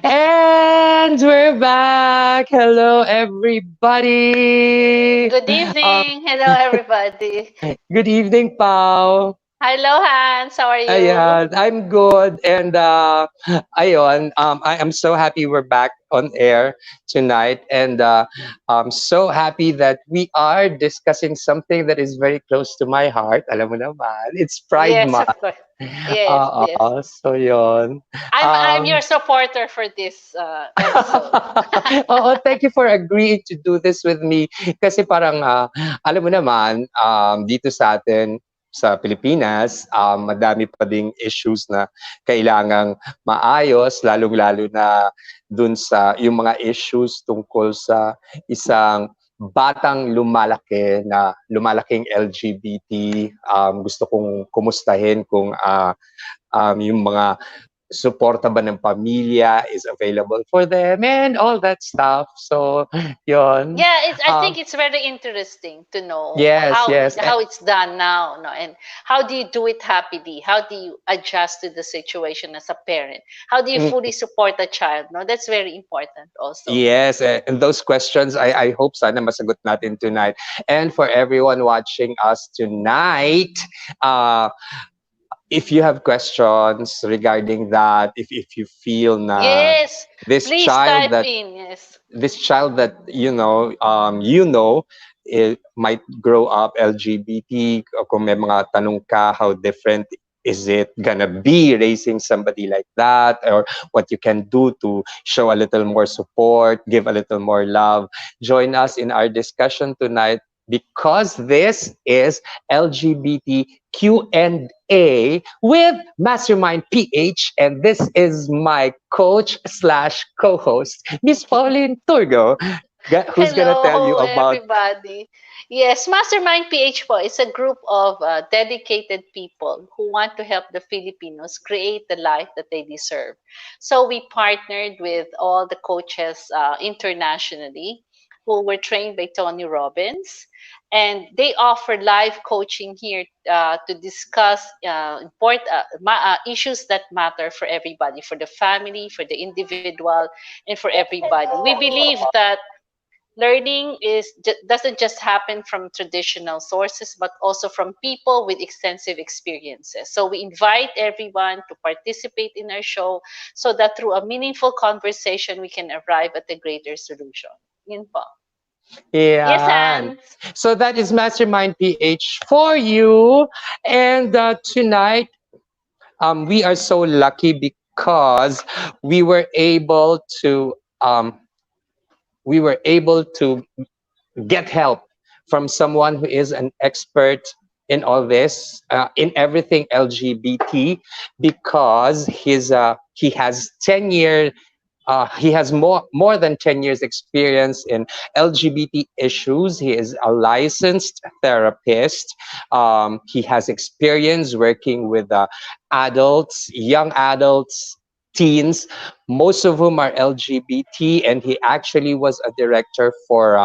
And we're back. Hello, everybody. Good Um, evening. Hello, everybody. Good evening, Pao. Hello, Hans. How are you? Ayan, I'm good. And ayun, I am so happy we're back on air tonight. And I'm so happy that we are discussing something that is very close to my heart. Alam mo naman, it's Pride Yes, Month. of course. Yes, yes. So yun. I'm Um, your supporter for this episode. Oo, thank you for agreeing to do this with me. Kasi parang, alam mo naman, dito sa atin, sa Pilipinas, madami pa ding issues na kailangang maayos, lalong-lalo na dun sa yung mga issues tungkol sa isang batang lumalaking LGBT. Gusto kong kumustahin kung yung mga suporta ba ng pamilya is available for them and all that stuff. So, yun. Yeah, I Um, think it's very interesting to know yes, yes. how it's done now, no, and how do you do it happily? How do you adjust to the situation as a parent? How do you Mm, fully support a child? No, that's very important also. yes, and those questions I hope sana masagot natin tonight. And for everyone watching us tonight, uh, if you have questions regarding that, if you feel na Yes, this please child type that in. Yes. this child that it might grow up LGBT, o kung may mga tanong ka, how different is it gonna be raising somebody like that, or what you can do to show a little more support, give a little more love. Join us in our discussion tonight because this is LGBT Q and A with Mastermind PH, and this is my coach slash co-host, Miss Pauline Turgo, who's gonna tell you Hello, about. everybody. Yes, Mastermind PH po is a group of dedicated people who want to help the Filipinos create the life that they deserve. So we partnered with all the coaches internationally who were trained by Tony Robbins. And they offer live coaching here to discuss issues that matter for everybody, for the family, for the individual, and for everybody. We believe that doesn't just happen from traditional sources, but also from people with extensive experiences. So we invite everyone to participate in our show so that through a meaningful conversation, we can arrive at a greater solution. Yun po. Yes, Yeah. Hans. So that is Mastermind PH for you. And tonight, we are so lucky because we were able to um, we were able to get help from someone who is an expert in all this, in everything LGBT, because he has 10 year he has more than 10 years experience in LGBT issues. He is a licensed therapist. He has experience working with adults, young adults, teens, most of whom are LGBT, and he actually was a director for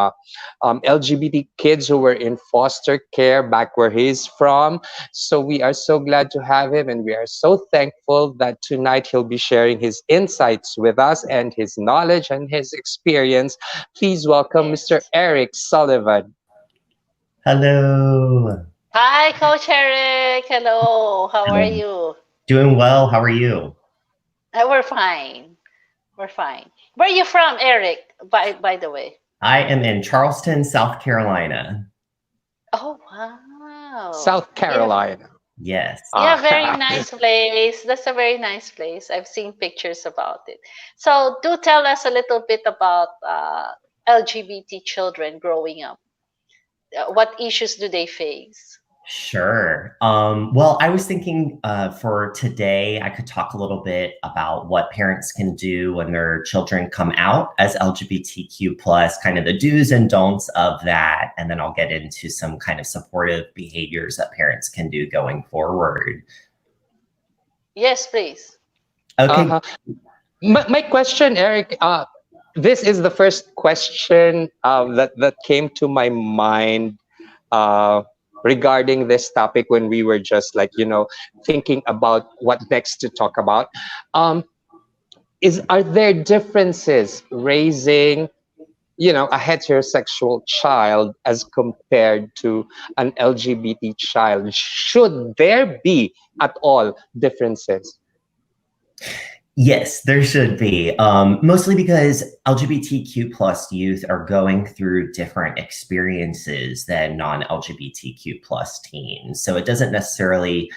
LGBT kids who were in foster care back where he's from. So we are so glad to have him, and we are so thankful that tonight he'll be sharing his insights with us and his knowledge and his experience. Please welcome Mr. Yes. Eric Sullivan. Hello. Hi, Coach Eric. Hello. How are Um, you? Doing well. How are you? We're fine. We're fine. Where are you from, Eric? By the way. I am in Charleston, South Carolina. Oh wow. South Yeah. Carolina. Yes. Yeah, very Ah, nice place. That's a very nice place. I've seen pictures about it. So, do tell us a little bit about LGBT children growing up. What issues do they face? Sure. Well, I was thinking for today, I could talk a little bit about what parents can do when their children come out as LGBTQ plus, kind of the do's and don'ts of that, and then I'll get into some kind of supportive behaviors that parents can do going forward. Yes, please. Okay. uh-huh. My question, Eric, this is the first question that came to my mind uh, regarding this topic when we were just like thinking about what next to talk about. Um, are there differences raising, a heterosexual child as compared to an LGBT child? Should there be at all differences? Yes, there should be. Mostly because LGBTQ plus youth are going through different experiences than non-LGBTQ plus teens. So it doesn't necessarily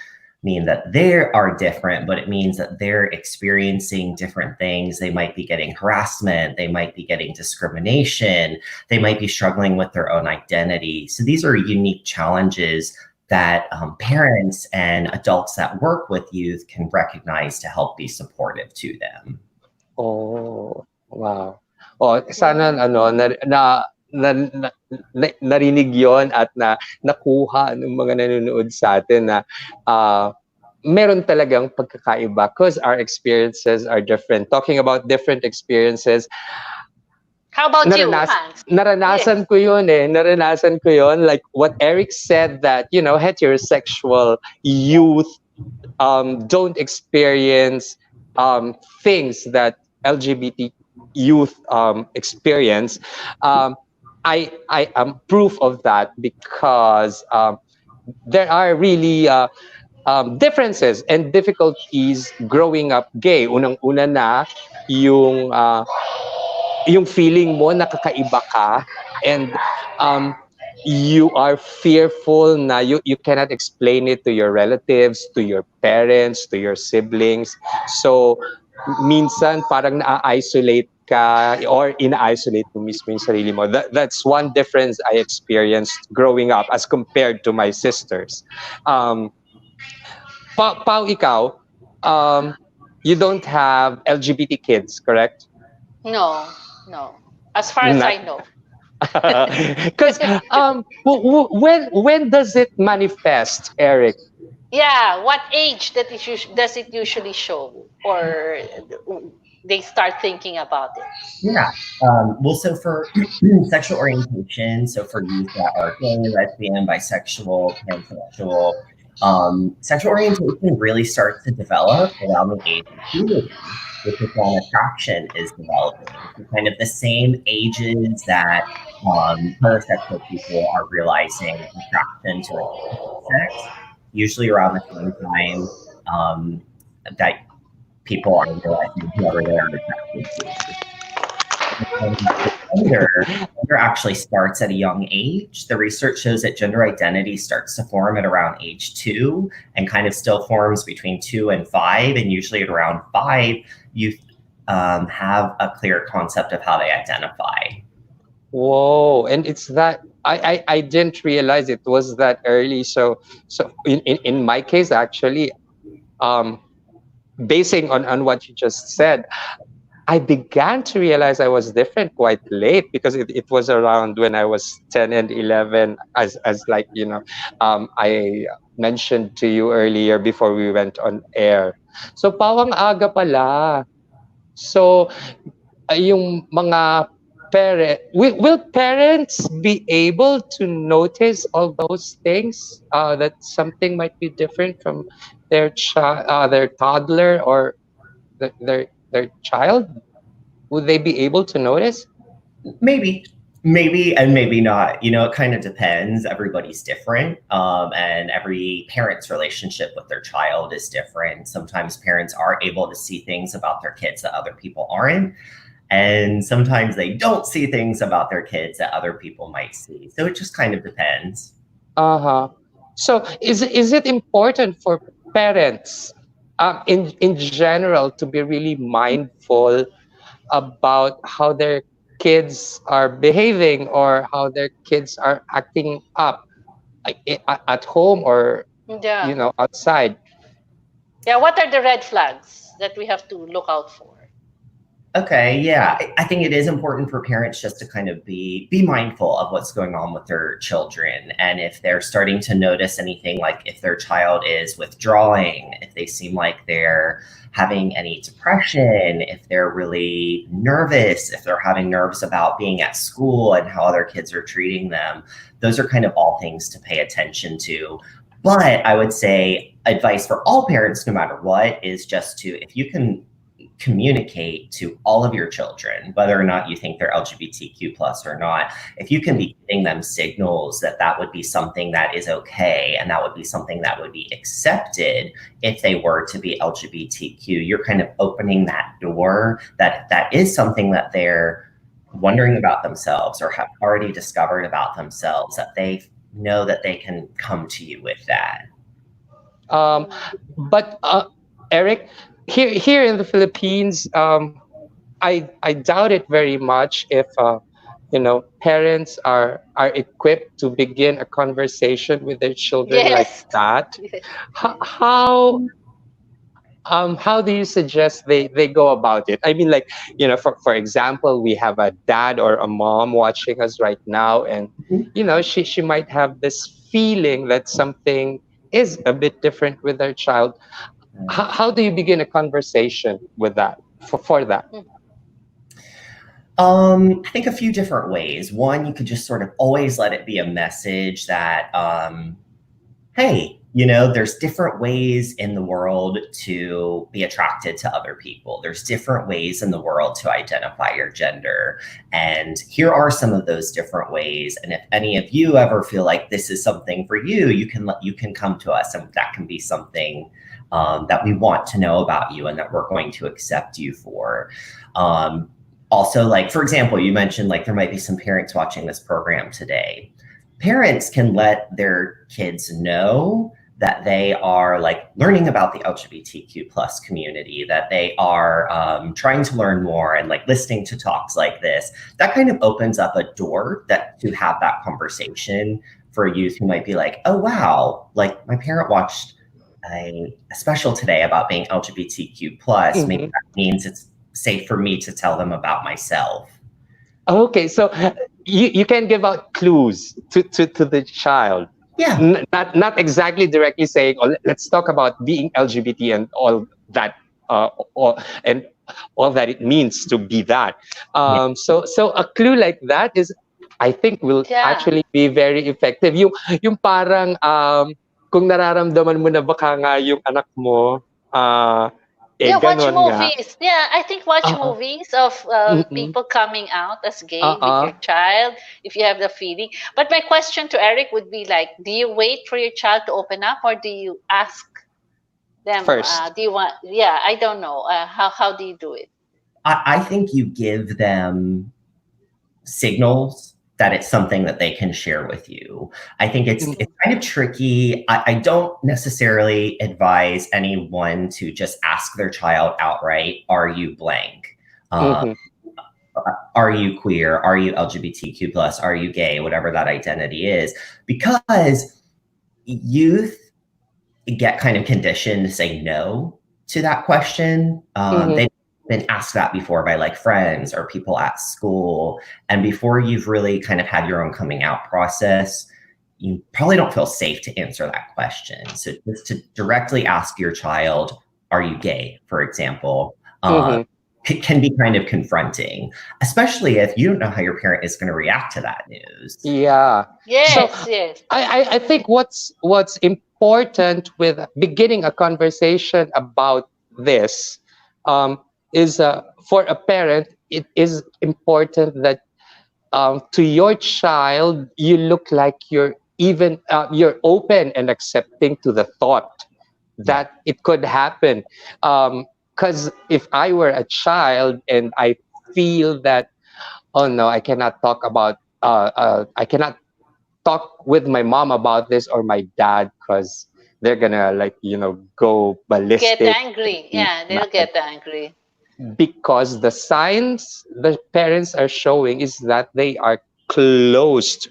mean that they are different, but it means that they're experiencing different things. They might be getting harassment, they might be getting discrimination, they might be struggling with their own identity. So these are unique challenges that parents and adults that work with youth can recognize to help be supportive to them. Oh, wow. Oh, sana narinig 'yon at nakuha ng mga nanonood sa atin na meron talagang pagkakaiba because our experiences are different. Talking about different experiences, How about you, Hans? naranasan ko yun eh. Naranasan ko yun. Like what Eric said, that, heterosexual youth don't experience things that LGBT youth experience. I am proof of that because there are really differences and difficulties growing up gay. Unang-una na yung yung feeling mo nakakaiba ka, and you are fearful na you cannot explain it to your relatives, to your parents, to your siblings. So minsan parang na-isolate ka or ina-isolate mo mismo yung sarili mo. That's one difference I experienced growing up as compared to my sisters. Pao, ikaw, you don't have LGBT kids, correct? No, no. As far as Not, I know. because when does it manifest, Eric? Yeah, what age does it usually show, or they start thinking about it? Yeah. Well, so for sexual orientation, so for youth that are gay, lesbian, bisexual, pansexual, sexual orientation really starts to develop around the age of puberty, which is when attraction is developing. So kind of the same ages that heterosexual people are realizing attraction to the sex, usually around the same time that people are realizing whoever they are attracted to. Gender actually starts at a young age. The research shows that gender identity starts to form at around age 2 and kind of still forms between 2 and 5. And usually at around 5, you have a clear concept of how they identify. Whoa, and it's that I didn't realize it was that early. So in my case, actually, basing on what you just said, I began to realize I was different quite late, because it was around when I was 10 and 11, as like, I mentioned to you earlier before we went on air. So pawang aga pala. So yung mga will parents be able to notice all those things, that something might be different from their their toddler, or their child? Would they be able to notice? Maybe, and maybe not. It kind of depends. Everybody's different, and every parent's relationship with their child is different. Sometimes parents are able to see things about their kids that other people aren't, and sometimes they don't see things about their kids that other people might see. So it just kind of depends. Uh-huh. So is it important for parents, in general, to be really mindful about how their kids are behaving, or how their kids are acting up, like, at home, or Yeah. outside? Yeah, what are the red flags that we have to look out for? Okay, yeah. I think it is important for parents just to kind of be mindful of what's going on with their children. And if they're starting to notice anything, like if their child is withdrawing, if they seem like they're having any depression, if they're really nervous, if they're having nerves about being at school and how other kids are treating them, those are kind of all things to pay attention to. But I would say advice for all parents, no matter what, is just to, if you can communicate to all of your children, whether or not you think they're LGBTQ plus or not, if you can be giving them signals that that would be something that is okay and that would be something that would be accepted if they were to be LGBTQ, you're kind of opening that door that that is something that they're wondering about themselves or have already discovered about themselves, that they know that they can come to you with that. Um, but Eric, here in the Philippines, I doubt it very much if parents are equipped to begin a conversation with their children like Yes. that. Yes. How how do you suggest they go about it? I mean, like, for example, we have a dad or a mom watching us right now, and she might have this feeling that something is a bit different with their child. How do you begin a conversation with that for that? I think a few different ways. One, you could just sort of always let it be a message that, hey, there's different ways in the world to be attracted to other people. There's different ways in the world to identify your gender. And here are some of those different ways. And if any of you ever feel like this is something for you, you can come to us, and that can be something that we want to know about you and that we're going to accept you for. Also, like, for example, you mentioned like there might be some parents watching this program today. Parents can let their kids know that they are like learning about the LGBTQ plus community, that they are trying to learn more and like listening to talks like this. That kind of opens up a door to have that conversation for youth who might be like, oh, wow, like my parent watched a special today about being LGBTQ plus. Maybe Mhm. that means it's safe for me to tell them about myself. Okay, so you can give out clues to the child. Yeah. Not exactly directly saying, oh, let's talk about being LGBT and all that, and all that it means to be that. Yeah. So a clue like that is, I think, will Yeah. actually be very effective. Yung parang, kung nararamdaman mo na baka nga yung anak mo, Yeah, watch ganon nga. movies. Yeah, I think watch Uh, movies of mm-mm, people coming out as gay with your uh-uh. child if you have the feeling. But my question to Eric would be like, do you wait for your child to open up or do you ask them? First. Do you want? Yeah, I don't know. How do you do it? I think you give them signals that it's something that they can share with you. I think it's Mhm, kind of tricky. I don't necessarily advise anyone to just ask their child outright, are you blank? Uh, mhm, are you queer? Are you LGBTQ plus? Are you gay? Whatever that identity is, because youth get kind of conditioned to say no to that question. mhm. They've been asked that before by like friends or people at school. And before you've really kind of had your own coming out process, you probably don't feel safe to answer that question. So just to directly ask your child, are you gay, for example, Mhm. can be kind of confronting, especially if you don't know how your parent is going to react to that news. Yeah. So Yes, yes, I think what's important with beginning a conversation about this, is, for a parent, it is important that, to your child you look like you're open and accepting to the thought Yeah. that it could happen. Because if I were a child and I feel that, oh no, I cannot talk with my mom about this or my dad because they're gonna, like, go get ballistic, angry. be Yeah, they'll mad. get angry. Because the signs the parents are showing is that they are closed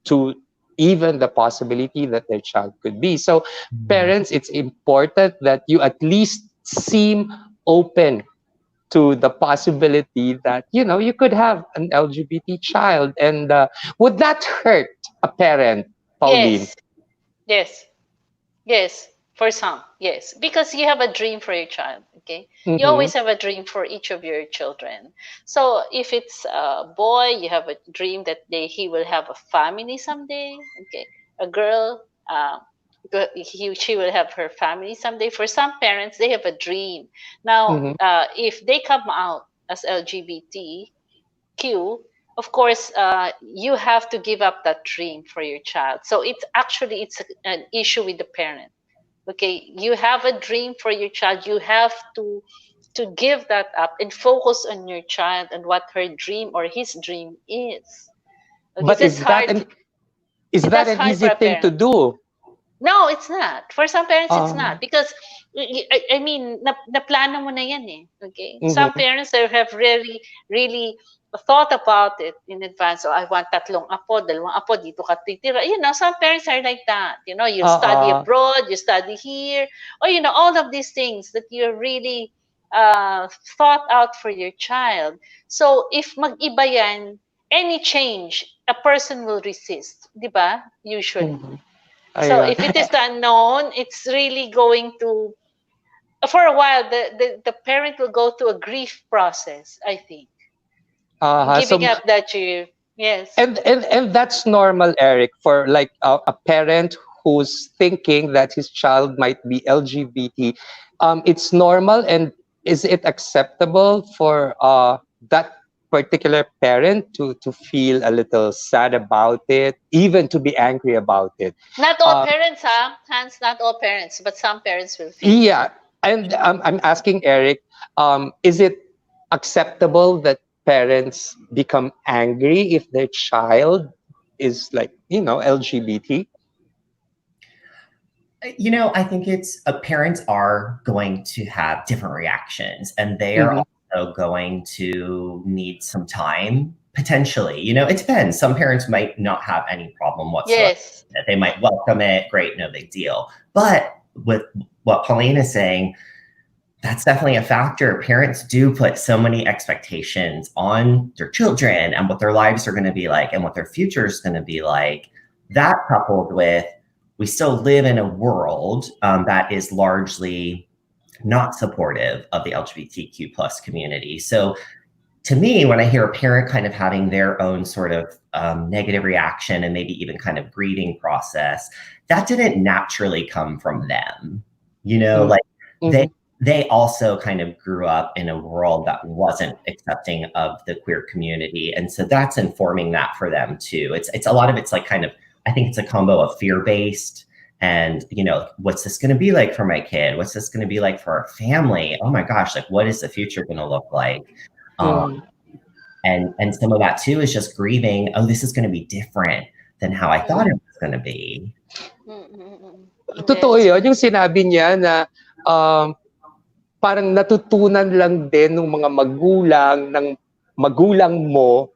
to even the possibility that their child could be. So parents, it's important that you at least seem open to the possibility that you could have an LGBT child. And would that hurt a parent, Pauline? Yes, yes. Yes, for some, yes, because you have a dream for your child. Okay, you Mm-hmm. always have a dream for each of your children. So if it's a boy, you have a dream that he will have a family someday. Okay, a girl, She will have her family someday. For some parents, they have a dream. Now, Mm-hmm. if they come out as LGBTQ, of course, you have to give up that dream for your child. So an issue with the parent. Okay, you have a dream for your child. You have to give that up and focus on your child and what her dream or his dream is. Okay, But so it's hard. is that That's an hard for easy a thing to parent. do? No, it's not. For some parents, it's Uh, not because I mean, naplano mo na yan eh. Okay, some mm-hmm. parents have really, really thought about it in advance. Oh, I want tatlong apo, dalawang apo, dito ka titira. You know, some parents are like that. You know, you study Uh, abroad, you study here, or you know, all of these things that you really thought out for your child. So if mag-iba yan, any change, a person will resist, di ba? Usually. mhm. So Ayun. if it is the unknown, it's really going to for a while the parent will go through a grief process, I think. Giving So up that dream. Yes. and that's normal, Eric, for like a parent who's thinking that his child might be LGBT. It's normal, and is it acceptable for that particular parent to feel a little sad about it, even to be angry about it? Not all Um, parents, huh? Hans, not all parents, but some parents will feel it. yeah, and I'm asking Eric, is it acceptable that parents become angry if their child is like, LGBT? I think parents are going to have different reactions, and they are Mm-hmm. also going to need some time potentially. It depends. Some parents might not have any problem whatsoever. Yes. They might welcome it. Great, no big deal. But with what Pauline is saying, that's definitely a factor. Parents do put so many expectations on their children and what their lives are going to be like and what their future is going to be like. That coupled with we still live in a world that is largely not supportive of the LGBTQ plus community. So to me, when I hear a parent kind of having their own sort of negative reaction and maybe even kind of grieving process, that didn't naturally come from them. Like Mm-hmm. they also kind of grew up in a world that wasn't accepting of the queer community. And so that's informing that for them too. It's a lot of it's like kind of, I think it's a combo of fear-based and, what's this going to be like for my kid? What's this going to be like for our family? Oh my gosh, like what is the future going to look like? Mm-hmm. And some of that too is just grieving. Oh, this is going to be different than how I thought it was going to be. Totoo Yes. yun, yung sinabi niya na um, parang natutunan lang din ng mga magulang mo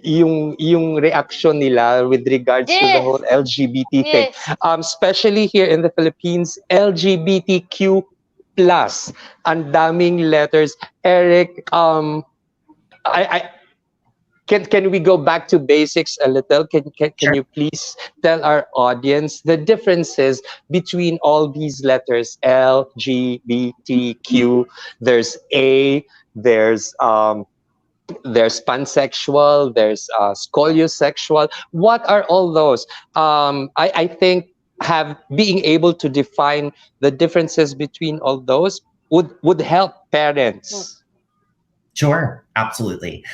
yung reaction nila with regards to the whole Yes. LGBT thing. Yes. Especially here in the Philippines, LGBTQ plus, ang daming letters. Eric, I can we go back to basics a little? Can Sure. you please tell our audience the differences between all these letters? L, G, B, T, Q. There's A. There's pansexual. There's scoliosexual. What are all those? I think being able to define the differences between all those would help parents. Sure, absolutely.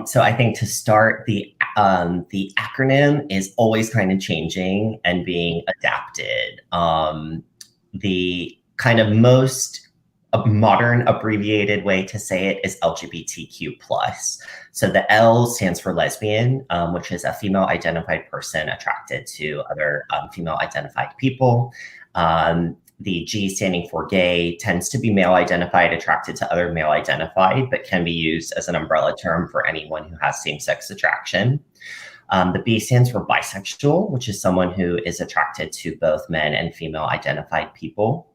So I think to start, the acronym is always kind of changing and being adapted. The kind of most modern abbreviated way to say it is LGBTQ plus. So the L stands for lesbian, which is a female identified person attracted to other female identified people. The G standing for gay tends to be male identified, attracted to other male identified, but can be used as an umbrella term for anyone who has same-sex attraction. The B stands for bisexual, which is someone who is attracted to both men and female identified people.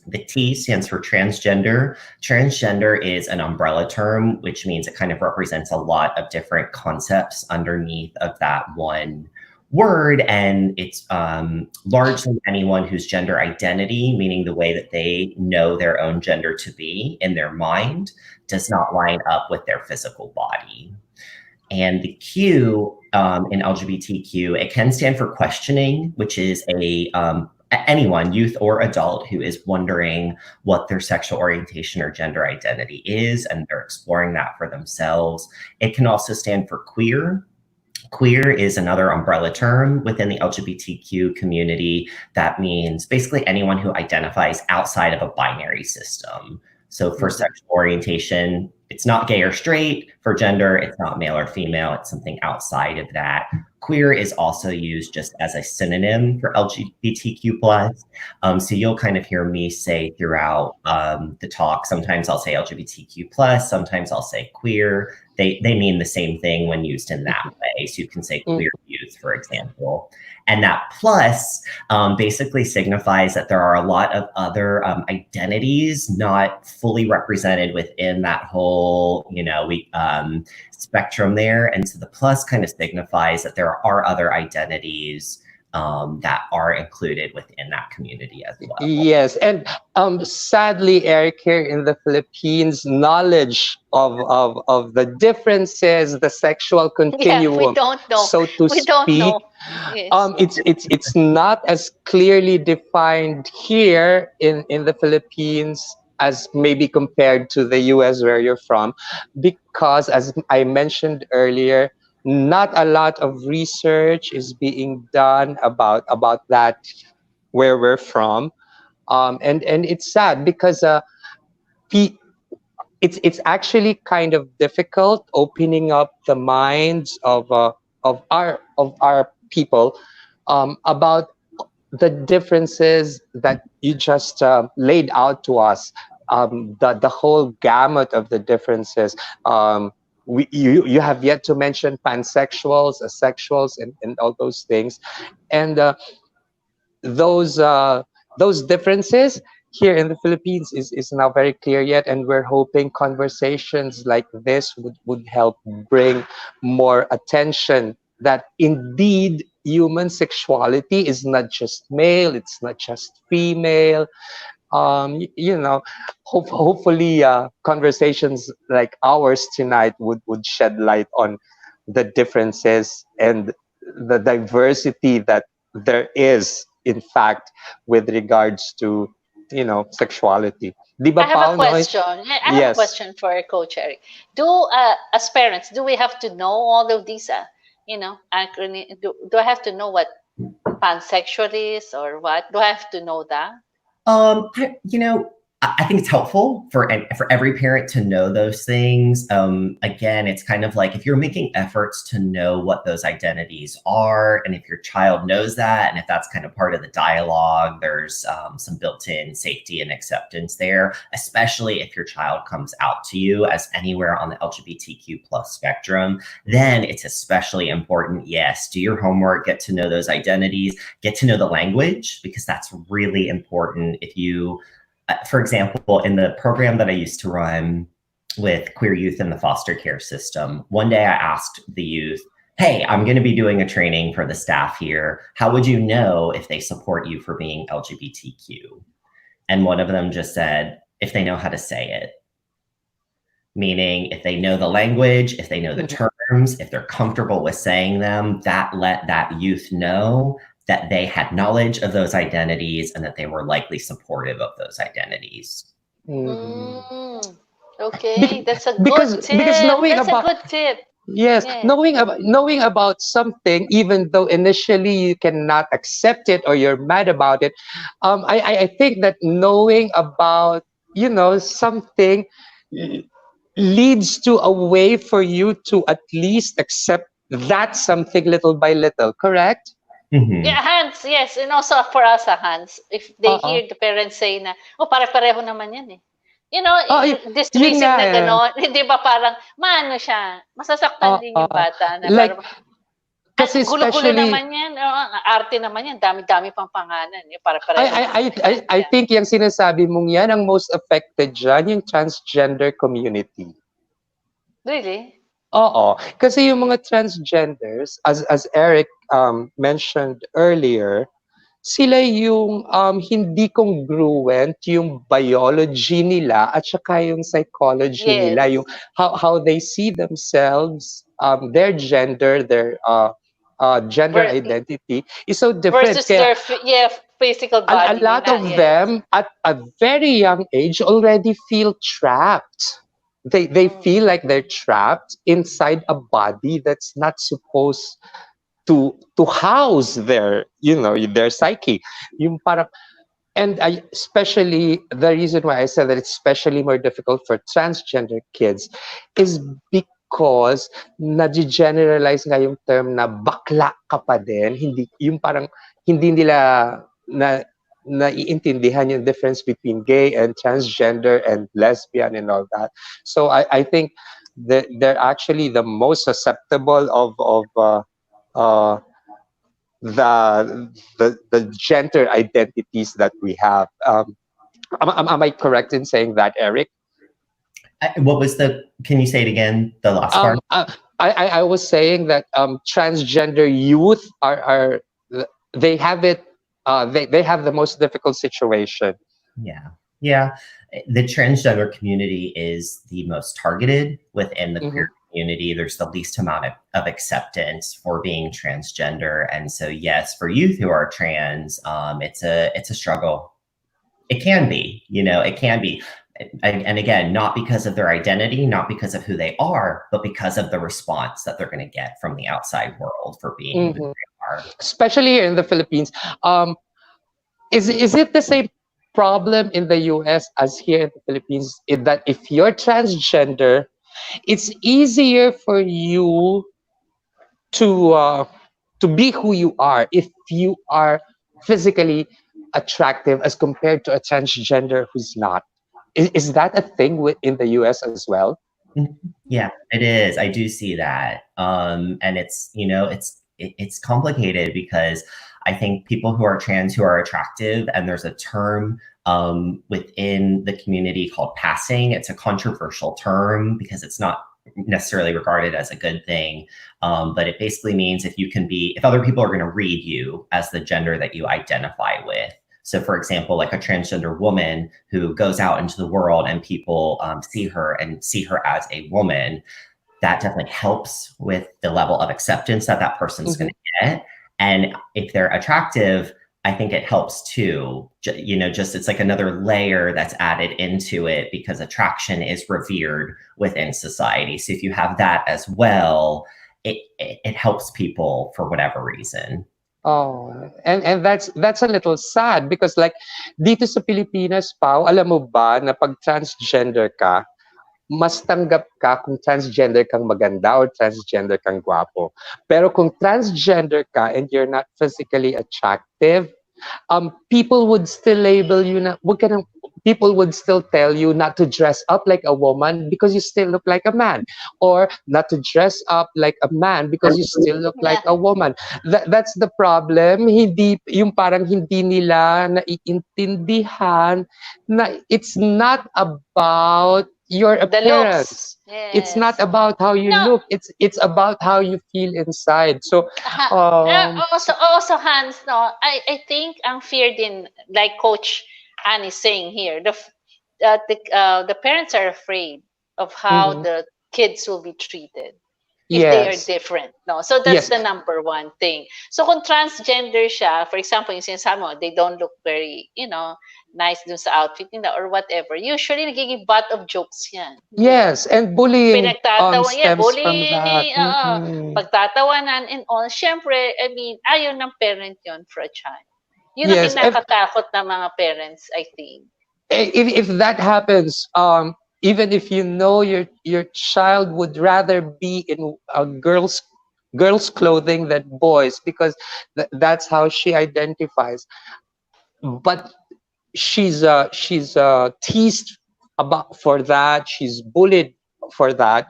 The T stands for transgender. Transgender is an umbrella term, which means it kind of represents a lot of different concepts underneath of that one word, and it's largely anyone whose gender identity, meaning the way that they know their own gender to be in their mind, does not line up with their physical body. And the Q in LGBTQ, it can stand for questioning, which is a anyone, youth or adult, who is wondering what their sexual orientation or gender identity is, and they're exploring that for themselves. It can also stand for queer. Queer is another umbrella term within the LGBTQ community that means basically anyone who identifies outside of a binary system. So for sexual orientation, it's not gay or straight. For gender, it's not male or female. It's something outside of that. Queer is also used just as a synonym for LGBTQ plus. So you'll kind of hear me say throughout the talk, sometimes I'll say LGBTQ plus, sometimes I'll say queer. They mean the same thing when used in that way. So you can say queer youth, for example. And that plus basically signifies that there are a lot of other identities not fully represented within that whole, spectrum there. And so the plus kind of signifies that there are other identities that are included within that community as well. Yes, and sadly, Eric, here in the Philippines, knowledge of the differences, the sexual Yeah, we continuum, don't know. so to We don't speak, know. Yes. it's not as clearly defined here in the Philippines as maybe compared to the US where you're from, because as I mentioned earlier, not a lot of research is being done about that where we're from, and it's sad because pe- it's actually kind of difficult opening up the minds of our people about the differences that you just laid out to us, the whole gamut of the differences. You have yet to mention pansexuals, asexuals, and all those things, and those uh, those differences here in the Philippines is now very clear yet, and we're hoping conversations like this would help bring more attention that indeed human sexuality is not just male, it's not just female. Hopefully conversations like ours tonight would shed light on the differences and the diversity that there is in fact with regards to sexuality. Di I ba, have a Pao, no? question. I have a Yes. question for Coach Eric. As parents, do we have to know all of these, acronym? Do I have to know what pansexual is or what? Do I have to know that? I think it's helpful for every parent to know those things. Again, it's kind of like if you're making efforts to know what those identities are, and if your child knows that, and if that's kind of part of the dialogue, there's some built-in safety and acceptance there, especially if your child comes out to you as anywhere on the LGBTQ plus spectrum, then it's especially important. Yes, do your homework, get to know those identities, get to know the language, because that's really important. If you for example, in the program that I used to run with queer youth in the foster care system, one day I asked the youth, hey, I'm going to be doing a training for the staff here. How would you know if they support you for being LGBTQ? And one of them just said, if they know how to say it. Meaning if they know the language, if they know the terms, if they're comfortable with saying them, that let that youth know that they had knowledge of those identities and that they were likely supportive of those identities. Mm, okay, that's a because good because tip. knowing That's a about good tip. yes, Yeah. knowing about something, even though initially you cannot accept it or you're mad about it, I think that knowing about something l- leads to a way for you to at least accept that something little by little. Correct? Mm-hmm. Yeah, Hans, yes. And also for us, Hans, if they Uh-uh. hear the parents say na, oh, pare-pareho naman yan eh. Yun Dismissive nga na eh. gano'n. Di ba parang, maano siya, masasaktan din yung bata na Like, parang, kasi gulo-gulo especially naman yan. Arte naman yan. Dami-dami pang pangalan. I Pare-pareho I lang I naman I yan. I Yeah. think yung sinasabi mong yan ang most affected diyan yung transgender community. Really? Oo, kasi yung mga transgenders as Eric mentioned earlier, sila yung hindi congruent yung biology nila at saka yung psychology nila, Yes. yung how they see themselves, their gender, their gender Ver- identity is so different. versus Kaya their physical A body lot nila. of Yes. them at a very young age already feel trapped. They Mm. feel like they're trapped inside a body that's not supposed to house their, their psyche. Yung parang, and I, especially the reason why I said that it's especially more difficult for transgender kids is because na-generalize nga yung term na bakla ka pa din. Hindi, yung parang hindi nila na naiintindihan yung difference between gay and transgender and lesbian and all that. So I think that they're actually the most susceptible of uh, the gender identities that we have. Am I correct in saying that, Eric? What was the? Can you say it again? The last part. Um, uh, I was saying that transgender youth are they have it. They have the most difficult situation. Yeah. Yeah. The transgender community is the most targeted within the Mm-hmm. queer community. There's the least amount of acceptance for being transgender. And so, yes, for youth who are trans, it's a struggle. It can be, it can be. And again, not because of their identity, not because of who they are, but because of the response that they're going to get from the outside world for being who Mm-hmm. they are. Especially here in the Philippines. Is it the same problem in the US as here in the Philippines? In that if you're transgender, it's easier for you to uh, to be who you are if you are physically attractive as compared to a transgender who's not. Is that a thing in the US as well? Mhm. Yeah, it is. I do see that. And it's complicated because I think people who are trans who are attractive, and there's a term within the community called passing. It's a controversial term because it's not necessarily regarded as a good thing. But it basically means if other people are going to read you as the gender that you identify with. So, for example, like a transgender woman who goes out into the world and people see her and see her as a woman, that definitely helps with the level of acceptance that person's Mm-hmm. going to get. And if they're attractive, I think it helps too. Just it's like another layer that's added into it because attraction is revered within society. So if you have that as well, it helps people for whatever reason. Oh, and that's a little sad because like dito sa Pilipinas, Pao, alam mo ba na pag transgender ka, mas tanggap ka kung transgender kang maganda or transgender kang gwapo. Pero kung transgender ka and you're not physically attractive, people would still label you na, wag ka nang, people would still tell you not to dress up like a woman because you still look like a man, or not to dress up like a man because you still look like Yeah. a woman. That's the problem. Hindi, yung parang hindi nila naiintindihan na it's not about your The appearance. looks. It's not Yes. about how you No. look. It's about how you feel inside. So, Also, Hans, no, I think ang fear din, like Coach Anne is saying here, the parents are afraid of how mhm. the kids will be treated if they are Yes. different. No, so that's Yes. the number one thing. So kung transgender siya, for example, yung sinasabi mo, they don't look very, nice dun sa outfit nila or whatever. Usually, nagiging butt of jokes yan. Yes, and bullying Pinagtatawa, yeah, stems from that. bullying, Mhm. pagtatawanan and all. Siyempre, I mean, ayaw ng parent yon for a child. Yun ang Yes, kinakatakot ng mga parents, I think. if that happens, even if you know your child would rather be in a girls clothing than boys because that's how she identifies, but she's teased about for that, she's bullied for that.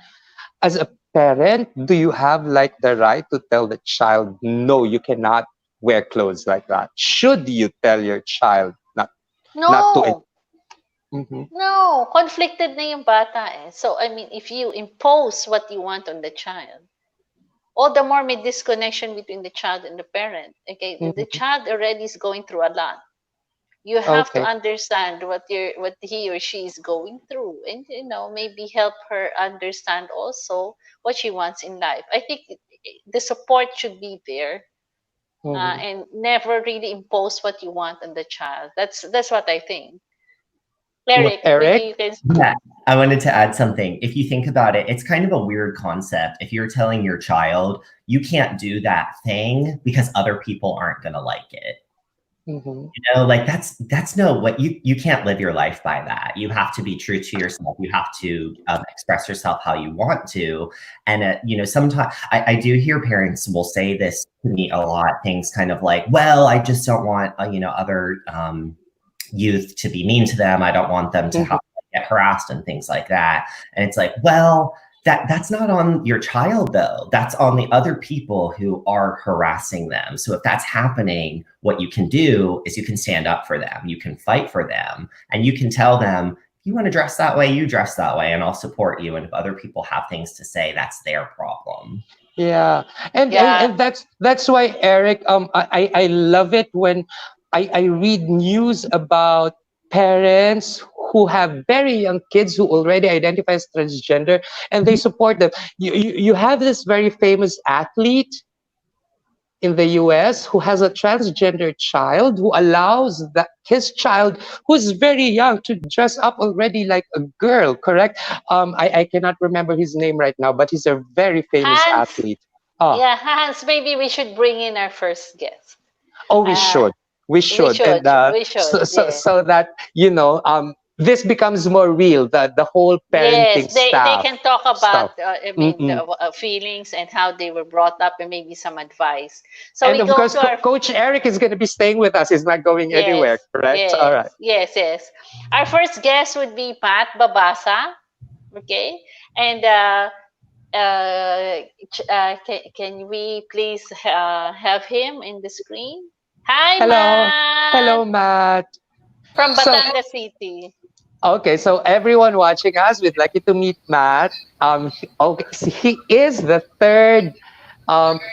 As a parent, do you have like the right to tell the child, no, you cannot wear clothes like that? Should you tell your child not to? No, Mhm. no, conflicted na yung bata eh. So, I mean, if you impose what you want on the child, all the more may disconnection between the child and the parent. Okay, the Mhm. child already is going through a lot. You have to Okay. understand what he or she is going through, and maybe help her understand also what she wants in life. I think the support should be there, Mhm. and never really impose what you want on the child. That's what I think. What, Eric, maybe Eric? you can. Yeah, I wanted to add something. If you think about it, it's kind of a weird concept. If you're telling your child you can't do that thing because other people aren't going to like it. Mhm. You know, like that's no what you can't live your life by that. You have to be true to yourself. You have to express yourself how you want to. And you know, sometimes I do hear parents will say this to me a lot. Things kind of like, "Well, I just don't want you know other youth to be mean to them. I don't want them to Mhm. have to get harassed and things like that." And it's like, well, that's not on your child though. That's on the other people who are harassing them. So if that's happening, what you can do is you can stand up for them. You can fight for them and you can tell them, if you want to dress that way, you dress that way and I'll support you. And if other people have things to say, that's their problem. Yeah, and, and Yeah. and that's why, Eric, I love it when I read news about parents who have very young kids who already identify as transgender, and they support them. You have this very famous athlete in the US who has a transgender child, who allows that his child, who's very young, to dress up already like a girl, correct? I cannot remember his name right now, but he's a very famous Hans. athlete. Oh, Yeah, Hans, maybe we should bring in our first guest. oh, we Uh, should. We we should. should. And We should. Yeah. so that, this becomes more real, the whole Yes, parenting they stuff. can talk about, Stuff. I mean, Mm-mm. the feelings and how they were brought up and maybe some advice. So And we of go course, to our. Coach Eric is going to be staying with us. He's not going Yes, anywhere, correct? All yes, right. yes, yes. Our first guest would be Matt Babasa. Okay, and can we please have him in the screen? Hi, Hello. Matt, Hello, Matt. from So, Batangas City. okay, so everyone watching us, we'd like you to meet Matt. Okay, so he is the third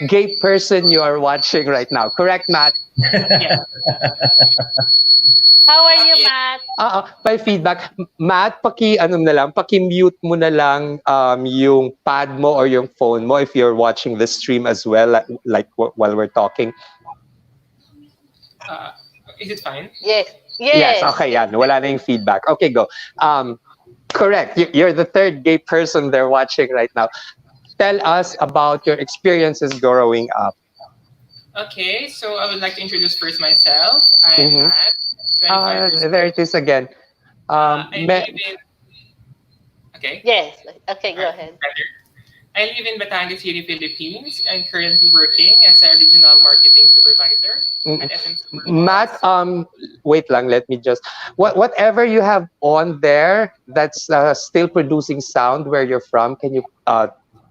gay person you are watching right now. Correct, Matt? Yeah. How are you, Okay. Matt? By feedback, Matt, paki-mute mo na lang yung pad mo or yung phone mo if you're watching the stream as well, while we're talking. Uh, is it fine? Yes, Yes, yes. okay, yan. Wala na yung feedback. Okay, go. Correct. You're the third gay person they're watching right now. Tell us about your experiences growing up. Okay, so I would like to introduce first myself. I'm Mm-hmm. Matt, 25 years There old. it is again. I live in, okay, Yes. Okay, go alright, ahead. better. I live in Batangas City, Philippines. I'm currently working as a regional marketing supervisor Mm. at SM Matt, Supermalls. wait lang, let me just, whatever you have on there that's still producing sound where you're from, can you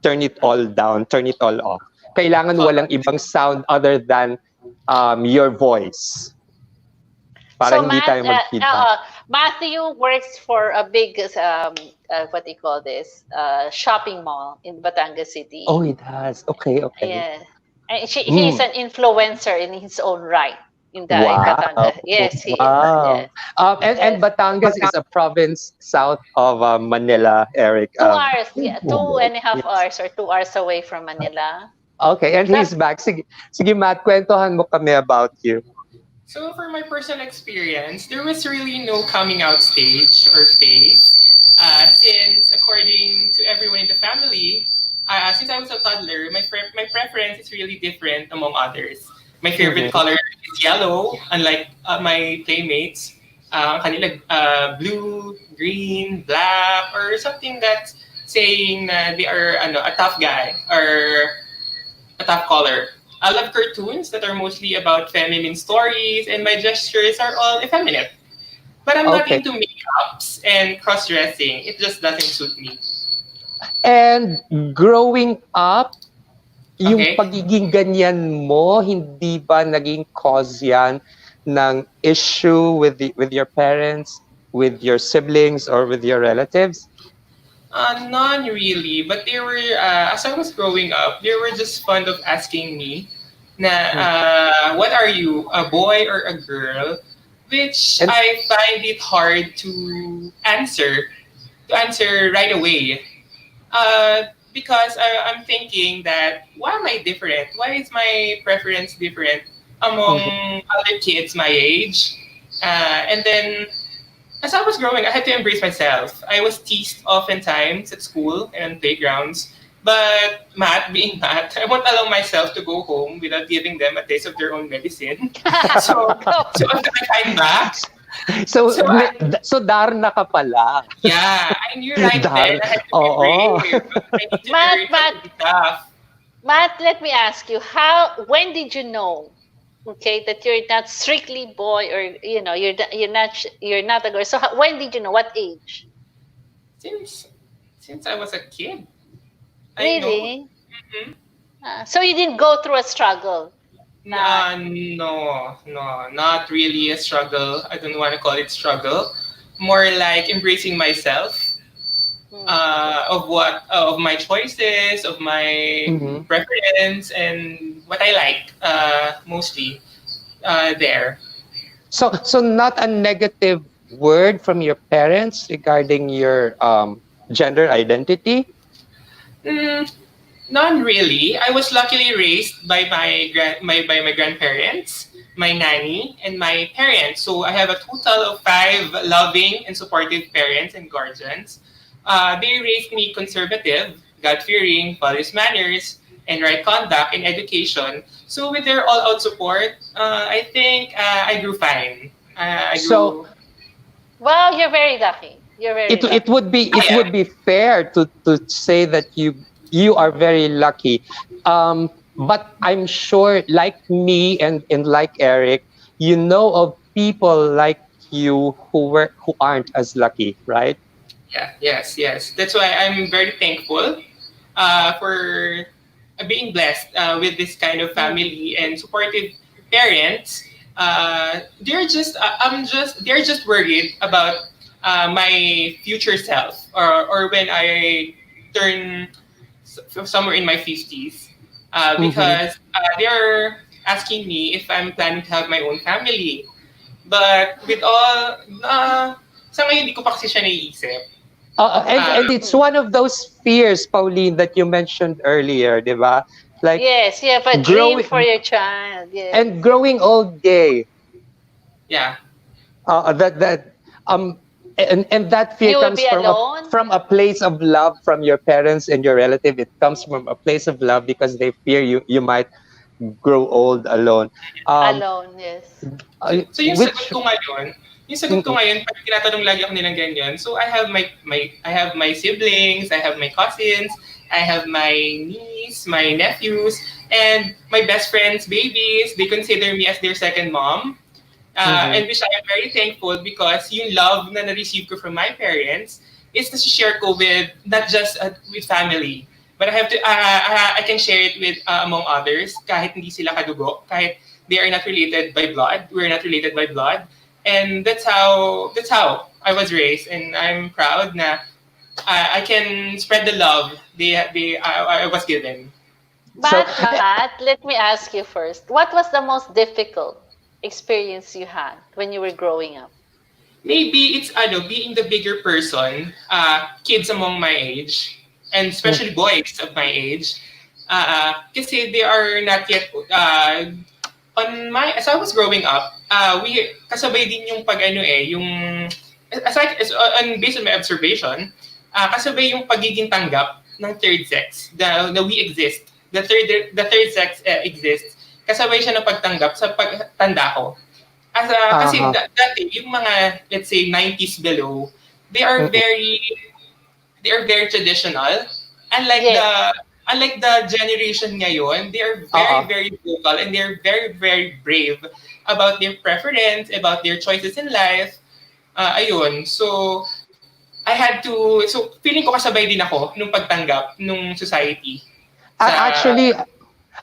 turn it all down, turn it all off? Kailangan Hold walang on. ibang sound other than your voice para So hindi Matt, tayo mag-feedback. Matthew works for a big what do you call this? Shopping mall in Batangas City. Oh, it has. Okay, okay. Yeah, and he's Mm. an influencer in his own right in Wow. Batangas. Yes, he is. Wow. Yes, And yes. Batangas is a province south of Manila, Eric. 2 hours, yeah, two and a half Yes. hours or 2 hours away from Manila. Okay, and So, he's back. Sige, Matt, kwentuhan mo kami about you. So for my personal experience, there was really no coming out stage or phase, since according to everyone in the family, since I was a toddler, my preference is really different among others. My favorite Mhm. color is yellow, unlike my playmates. Kanila blue, green, black, or something that's saying na they are a tough guy or a top color. I love cartoons that are mostly about feminine stories, and my gestures are all effeminate. But I'm not Okay. into makeups and cross dressing. It just doesn't suit me. And growing up, yung Okay? pagiging ganyan mo, hindi ba naging cause yan ng issue with your parents, with your siblings, or with your relatives? None really, but they were, as I was growing up, they were just fond of asking me, na, Mm. what are you, a boy or a girl? Which And I find it hard to answer right away. Because I'm thinking that why am I different? Why is my preference different Mhm. among other kids my age. And then as I was growing, I had to embrace myself. I was teased oftentimes at school and on playgrounds. But Matt, being Matt, I won't allow myself to go home without giving them a taste of their own medicine. So, Go. so after I came back, So, so I, so Darna ka pala. yeah, I knew right then Dar, I had to be oo. brave. I need to Matt, learn how Matt, to be tough. Matt, let me ask you, when did you know, okay, that you're not strictly boy, or you're not a girl? So when did you know? What age? Since since I was a kid, I know. Really? Mhm. So you didn't go through a struggle. Na, No, not really a struggle. I don't want to call it struggle. More like embracing myself, hmm. of my choices, of my Mhm. preference, and what I like mostly there. So not a negative word from your parents regarding your gender identity? Mm, None really. I was luckily raised by by my grandparents, my nanny, and my parents. So I have a total of five loving and supportive parents and guardians. They raised me conservative, God-fearing, values manners, and right conduct in education. So with their all-out support, I think I grew fine. I So grew. Well, you're very lucky. You're very it lucky. would be I am. fair to say that you are very lucky. But I'm sure, like me and like Eric, you know of people like you who aren't as lucky, right? Yeah, yes. That's why I'm very thankful for being blessed with this kind of Mm. family and supportive parents. They're just worried about my future self, or when I turn somewhere in my 50s, Mm-hmm. because they're asking me if I'm planning to have my own family. But with all, sa ngayon, hindi ko pa kasi siya naiisip. Uh, And it's one of those fears, Pauline, that you mentioned earlier, di ba? Like Yes, you have a dream for growing your child. Yes. and growing old gay. yeah. That and that fear You will comes be from alone. a place of love from your parents and your relative. It comes from a place of love because they fear you might grow old alone. Um, Alone, yes. So which yung sagot ko Mhm. ngayon, pag tinatanong lagi ako nilang ganyan, so I have my siblings, I have my cousins, I have my niece, my nephews, and my best friends' babies. They consider me as their second mom. Mhm. And which I am very thankful because yung love na na-receive ko from my parents is to share ko with not just with family, but I have to I can share it with among others kahit hindi sila kadugo, kahit they are not related by blood, we're not related by blood, and that's how I was raised, and I'm proud na I can spread the love I was given. So Matt, let me ask you first. What was the most difficult experience you had when you were growing up? Maybe it's being the bigger person, kids among my age, and especially boys of my age, kasi they are not yet on my as I was growing up, we kasabay din yung pag yung based on my observation, kasabay yung pagiging tanggap ng third sex, the we exist. The third sex exists. Kasabay siya ng pagtanggap sa pagtanda ko. Kasi uh-huh. dati yung mga let's say 90s below, they are Mhm. very they are very traditional. Unlike the Yes. unlike the generation ngayon, they are very Uh-uh. very vocal and they're very brave about their preference, about their choices in life. Ayun. So I had to feeling ko kasabay din ako nung pagtanggap nung society sa Actually,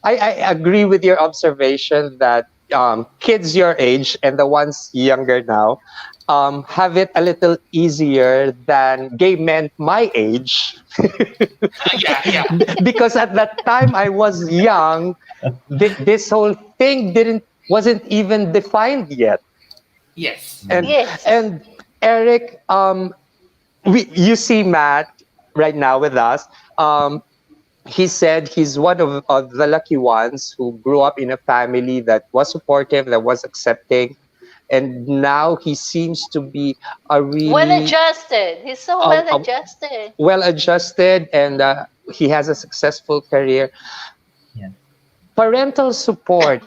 I agree with your observation that kids your age and the ones younger now have it a little easier than gay men my age. yeah. Because at that time I was young, this whole thing didn't wasn't even defined yet. Yes. And Yes. and Eric, you see Matt right now with us. Um, he said he's one of the lucky ones who grew up in a family that was supportive, that was accepting, and now he seems to be a Well really adjusted. He's so well a adjusted. well adjusted, and he has a successful career. Yeah. Parental support,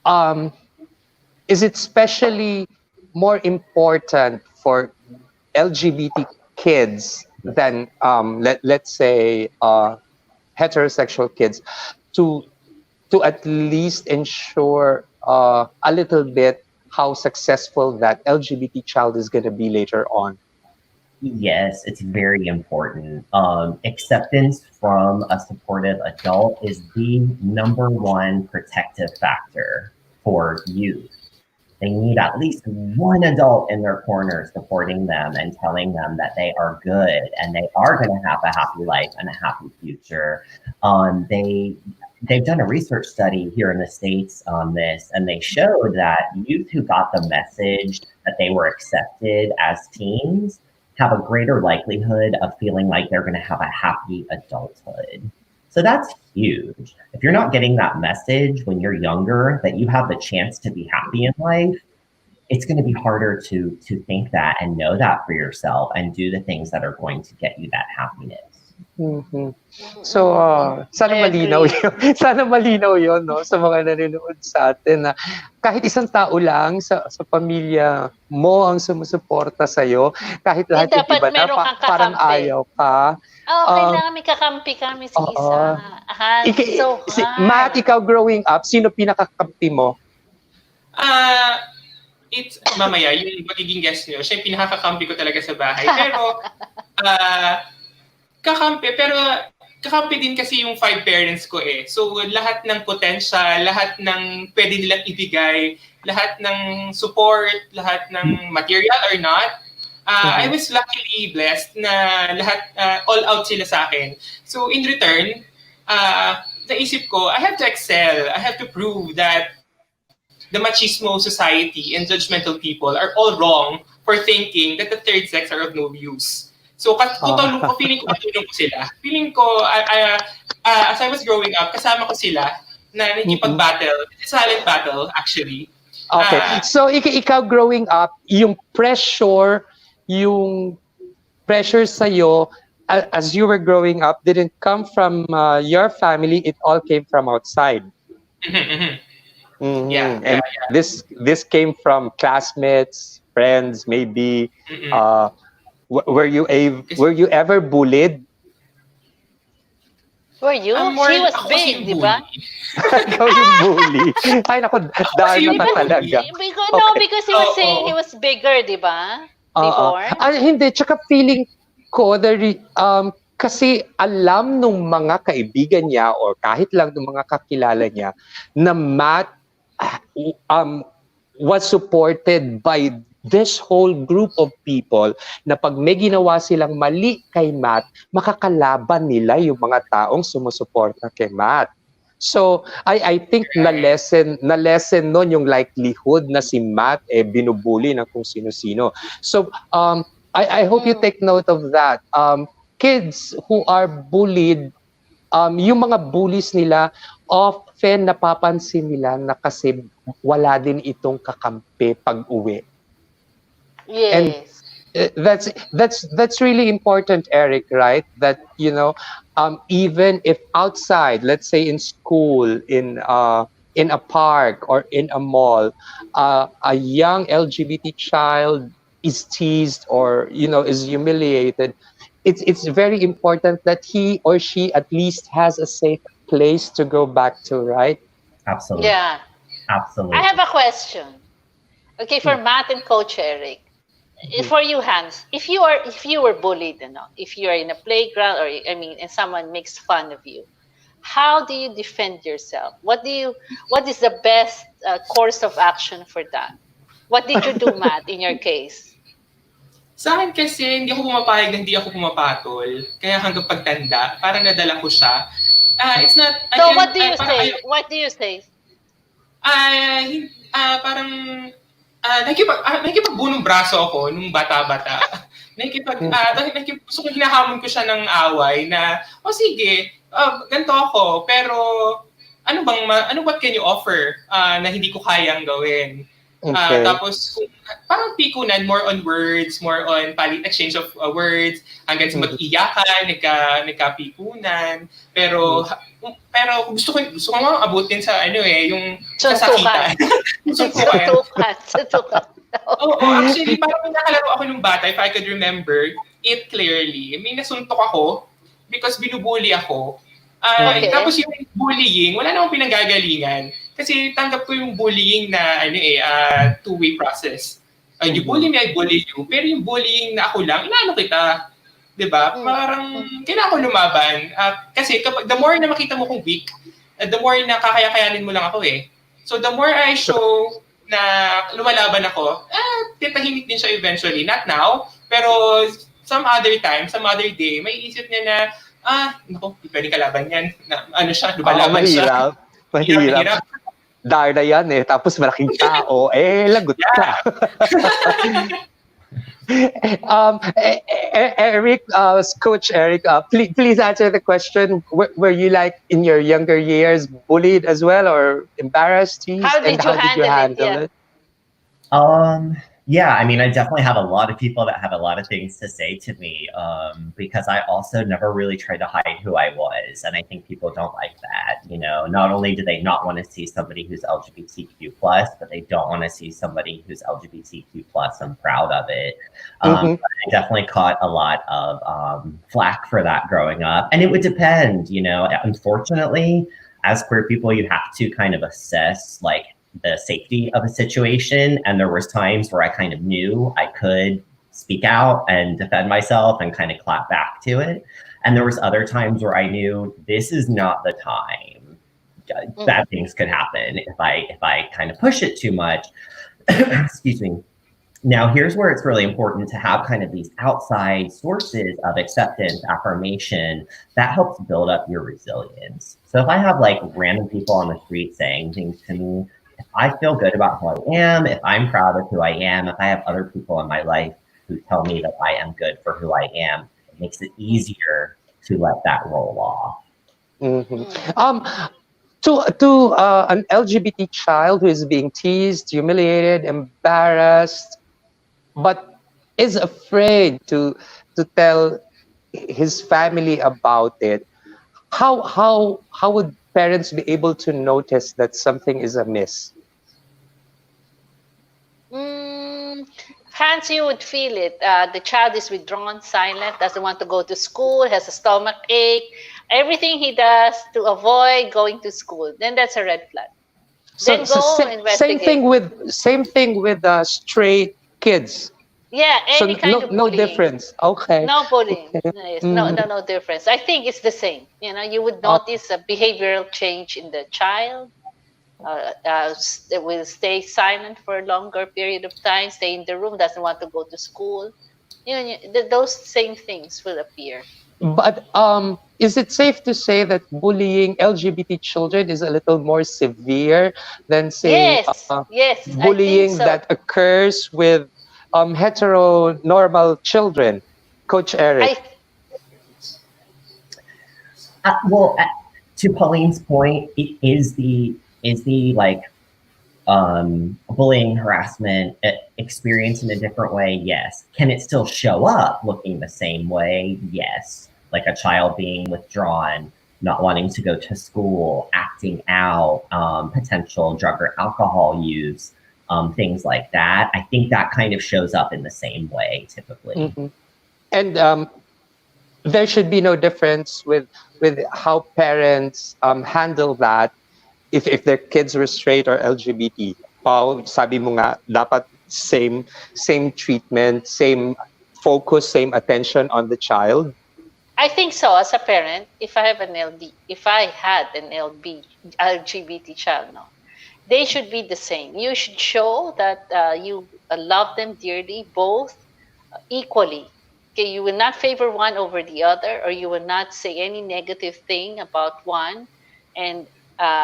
um, is it especially more important for LGBT kids Yes. than let's say heterosexual kids to at least ensure a little bit how successful that LGBT child is going to be later on? Yes, it's very important. Acceptance from a supportive adult is the number one protective factor for youth. They need at least one adult in their corner supporting them and telling them that they are good and they are going to have a happy life and a happy future. They've done a research study here in the States on this, and they showed that youth who got the message that they were accepted as teens have a greater likelihood of feeling like they're going to have a happy adulthood. So that's huge. If you're not getting that message when you're younger that you have the chance to be happy in life, it's going to be harder to think that and know that for yourself and do the things that are going to get you that happiness. Mhm. So, sana I malinaw agree. yun. Sana malinaw yun, no, sa mga nanonood sa atin na kahit isang tao lang sa pamilya mo ang sumusuporta sa'yo, kahit lahat yung Dapat iba na meron kang parang kakampi. ayaw ka. Okay Um, lang, may kakampi kami sa isa. Oo. It's so Matt, hard. ikaw growing up, sino pinakakampi mo? It's mamaya, yung magiging guest nyo, siya yung pinakakampi ko talaga sa bahay. Pero, kakampi din kasi yung 5 parents ko eh. So, lahat ng potential, lahat ng pwede nilang ibigay, lahat ng support, lahat ng material or not, I was luckily blessed na lahat, all out sila sa akin. So, in return, naisip ko, I have to excel. I have to prove that the machismo society and judgmental people are all wrong for thinking that the third sex are of no use. So, feeling ko katulong ko sila. Feeling ko, as I was growing up, kasama ko sila na nakikipag-battle. It's a silent battle, actually. Okay. So, ikaw growing up, yung pressure sa'yo as you were growing up didn't come from your family, it all came from outside. Mm-hmm. Yeah, And this came from classmates, friends, maybe. Were you ever bullied? Were you? He was big, di ba? Ikaw yung bully. Ay, naku, dahil na talaga. Because he was saying he was bigger, di ba? Before? Hindi, tsaka feeling ko, kasi alam nung mga kaibigan niya or kahit lang nung mga kakilala niya na Matt was supported by this whole group of people na pag may ginawa silang mali kay Matt, makakalaban nila yung mga taong sumusuporta kay Matt. So, I think na lesson nun yung likelihood na si Matt binubuli ng kung sino-sino. So, I hope you take note of that. Kids who are bullied, yung mga bullies nila, often napapansin nila na kasi wala din itong kakampi pag-uwi. Yes. And that's really important, Eric, right? That, even if outside, let's say in school, in a park or in a mall, a young LGBT child is teased or is humiliated, it's very important that he or she at least has a safe place to go back to, right? Absolutely. Yeah. Absolutely. I have a question. Okay, for Matt and Coach Eric. For you, Hans, if you were bullied, if you are in a playground and someone makes fun of you, how do you defend yourself? What is the best course of action for that? What did you do, Matt, in your case? Sa akin kasi, hindi ako pumapayag na hindi ako pumapatol. Kaya hanggang pagtanda, parang nadala ko siya. It's not... So, what do you say? What do you say? Parang nakikipagbunong braso ako nung bata-bata. Gusto ko hinahamon ko siya ng away na, o sige, ganito ako, pero what can you offer na hindi ko kayang gawin? Okay. Tapos, parang pikunan, more on words, more on exchange of words, hanggang sa mag-iyakan, nagkapikunan. Pero gusto ko nga abutin sa yung kasakitan. Suntukan. Oo, actually, parang may nakalaro ako nung bata, if I could remember it clearly. May nasuntok ako because binubully ako. Okay. Tapos yung bullying, wala namang pinanggagalingan. Kasi tanggap ko yung bullying na two-way process. You bully me, I bully you. Pero yung bullying na ako lang, inaano kita. 'Di ba? Parang kailangan ko lumaban. Kasi the more na makita mo kong weak, the more na kakaya-kayanin mo lang ako eh. So the more I show na lumalaban ako, titahimik din siya eventually. Not now, pero some other time, some other day, may isip niya na, naku, di pwedeng kalaban yan. Na, siya, lumalaban siya. Mahirap. Darda yan eh. Tapos malaking tao. Lagot ka. Eric, Coach Eric, please answer the question. Were you like in your younger years bullied as well or embarrassed? How did you handle it? Yeah, I mean, I definitely have a lot of people that have a lot of things to say to me because I also never really tried to hide who I was. And I think people don't like that. Not only do they not want to see somebody who's LGBTQ+, but they don't want to see somebody who's LGBTQ+. I'm proud of it. I definitely caught a lot of flack for that growing up. And it would depend, unfortunately, as queer people, you have to kind of assess the safety of a situation. And there was times where I kind of knew I could speak out and defend myself and kind of clap back to it. And there was other times where I knew this is not the time. Bad things could happen if I kind of push it too much. Excuse me. Now, here's where it's really important to have kind of these outside sources of acceptance, affirmation, that helps build up your resilience. So if I have random people on the street saying things to me, if I feel good about who I am, if I'm proud of who I am, if I have other people in my life who tell me that I am good for who I am, it makes it easier to let that roll off. To an LGBT child who is being teased, humiliated, embarrassed, but is afraid to tell his family about it, how would parents be able to notice that something is amiss? Hans, you would feel it. The child is withdrawn, silent, doesn't want to go to school, has a stomach ache, everything he does to avoid going to school. Then that's a red flag. Then investigate. Same thing with stray kids. Yeah, any kind of bullying. No difference. Okay. No bullying. Okay. Yes, no difference. I think it's the same. You would notice a behavioral change in the child. Will stay silent for a longer period of time, stay in the room, doesn't want to go to school. Those same things will appear. But is it safe to say that bullying LGBT children is a little more severe than, say, yes, bullying that occurs with heteronormal children? Coach Eric. To Pauline's point, it is the bullying, harassment experience in a different way? Yes. Can it still show up looking the same way? Yes. Like a child being withdrawn, not wanting to go to school, acting out, potential drug or alcohol use, things like that. I think that kind of shows up in the same way typically. And there should be no difference with how parents handle that if their kids were straight or LGBT. Sabi mo nga, dapat same treatment, same focus, same attention on the child. I think so. As a parent, if I had an LGBT child, they should be the same. You should show that you love them dearly, both equally. Okay, you will not favor one over the other, or you will not say any negative thing about one and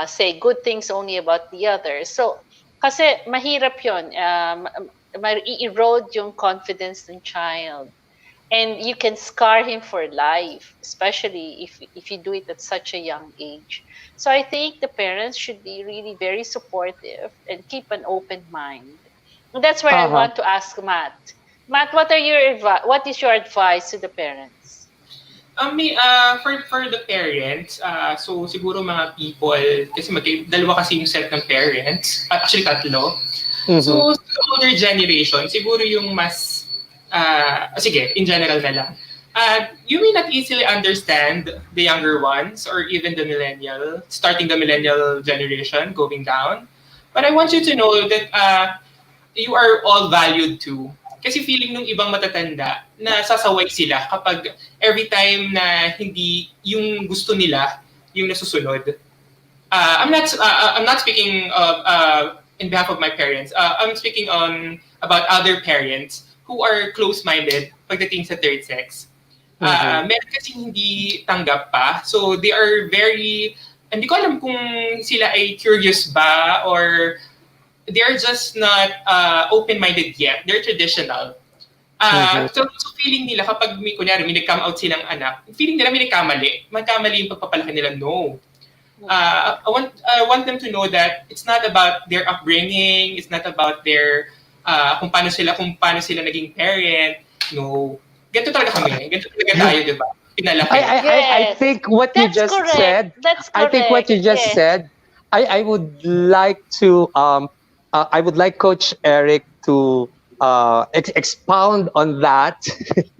say good things only about the other. So Kasi mahirap yun. Ma-erode yung confidence ng child. And you can scar him for life, especially if you do it at such a young age. So I think the parents should be really very supportive and keep an open mind. And that's where I Uh-huh. want to ask Matt. Matt, what is your advice to the parents? For the parents, so siguro mga people, kasi dalawa kasi yung set ng parents, actually tatlo. Mm-hmm. So, sa older generation, siguro yung mas, sige, in general na lang. You may not easily understand the younger ones or even starting the millennial generation going down. But I want you to know that you are all valued too. Kasi feeling nung ibang matatanda na sasaway sila kapag every time na hindi yung gusto nila yung nasusunod. I'm not speaking of in behalf of my parents. I'm speaking on about other parents who are close-minded pagdating sa third sex. Meron kasi hindi tanggap pa. So they are very, hindi ko alam kung sila ay curious ba or they're just not open-minded yet. They're traditional. So feeling nila kapag kunyari, may nag-come out silang anak, feeling nila may magkamali yung pagpapalaki nila. No. I want them to know that it's not about their upbringing, it's not about their kung paano sila naging parent. No. Ganito talaga kami. Ganito talaga tayo, di ba? Pinalaki. I think what you That's just correct. said. That's I think what you just correct. said. I would like to I would like Coach Eric to expound on that.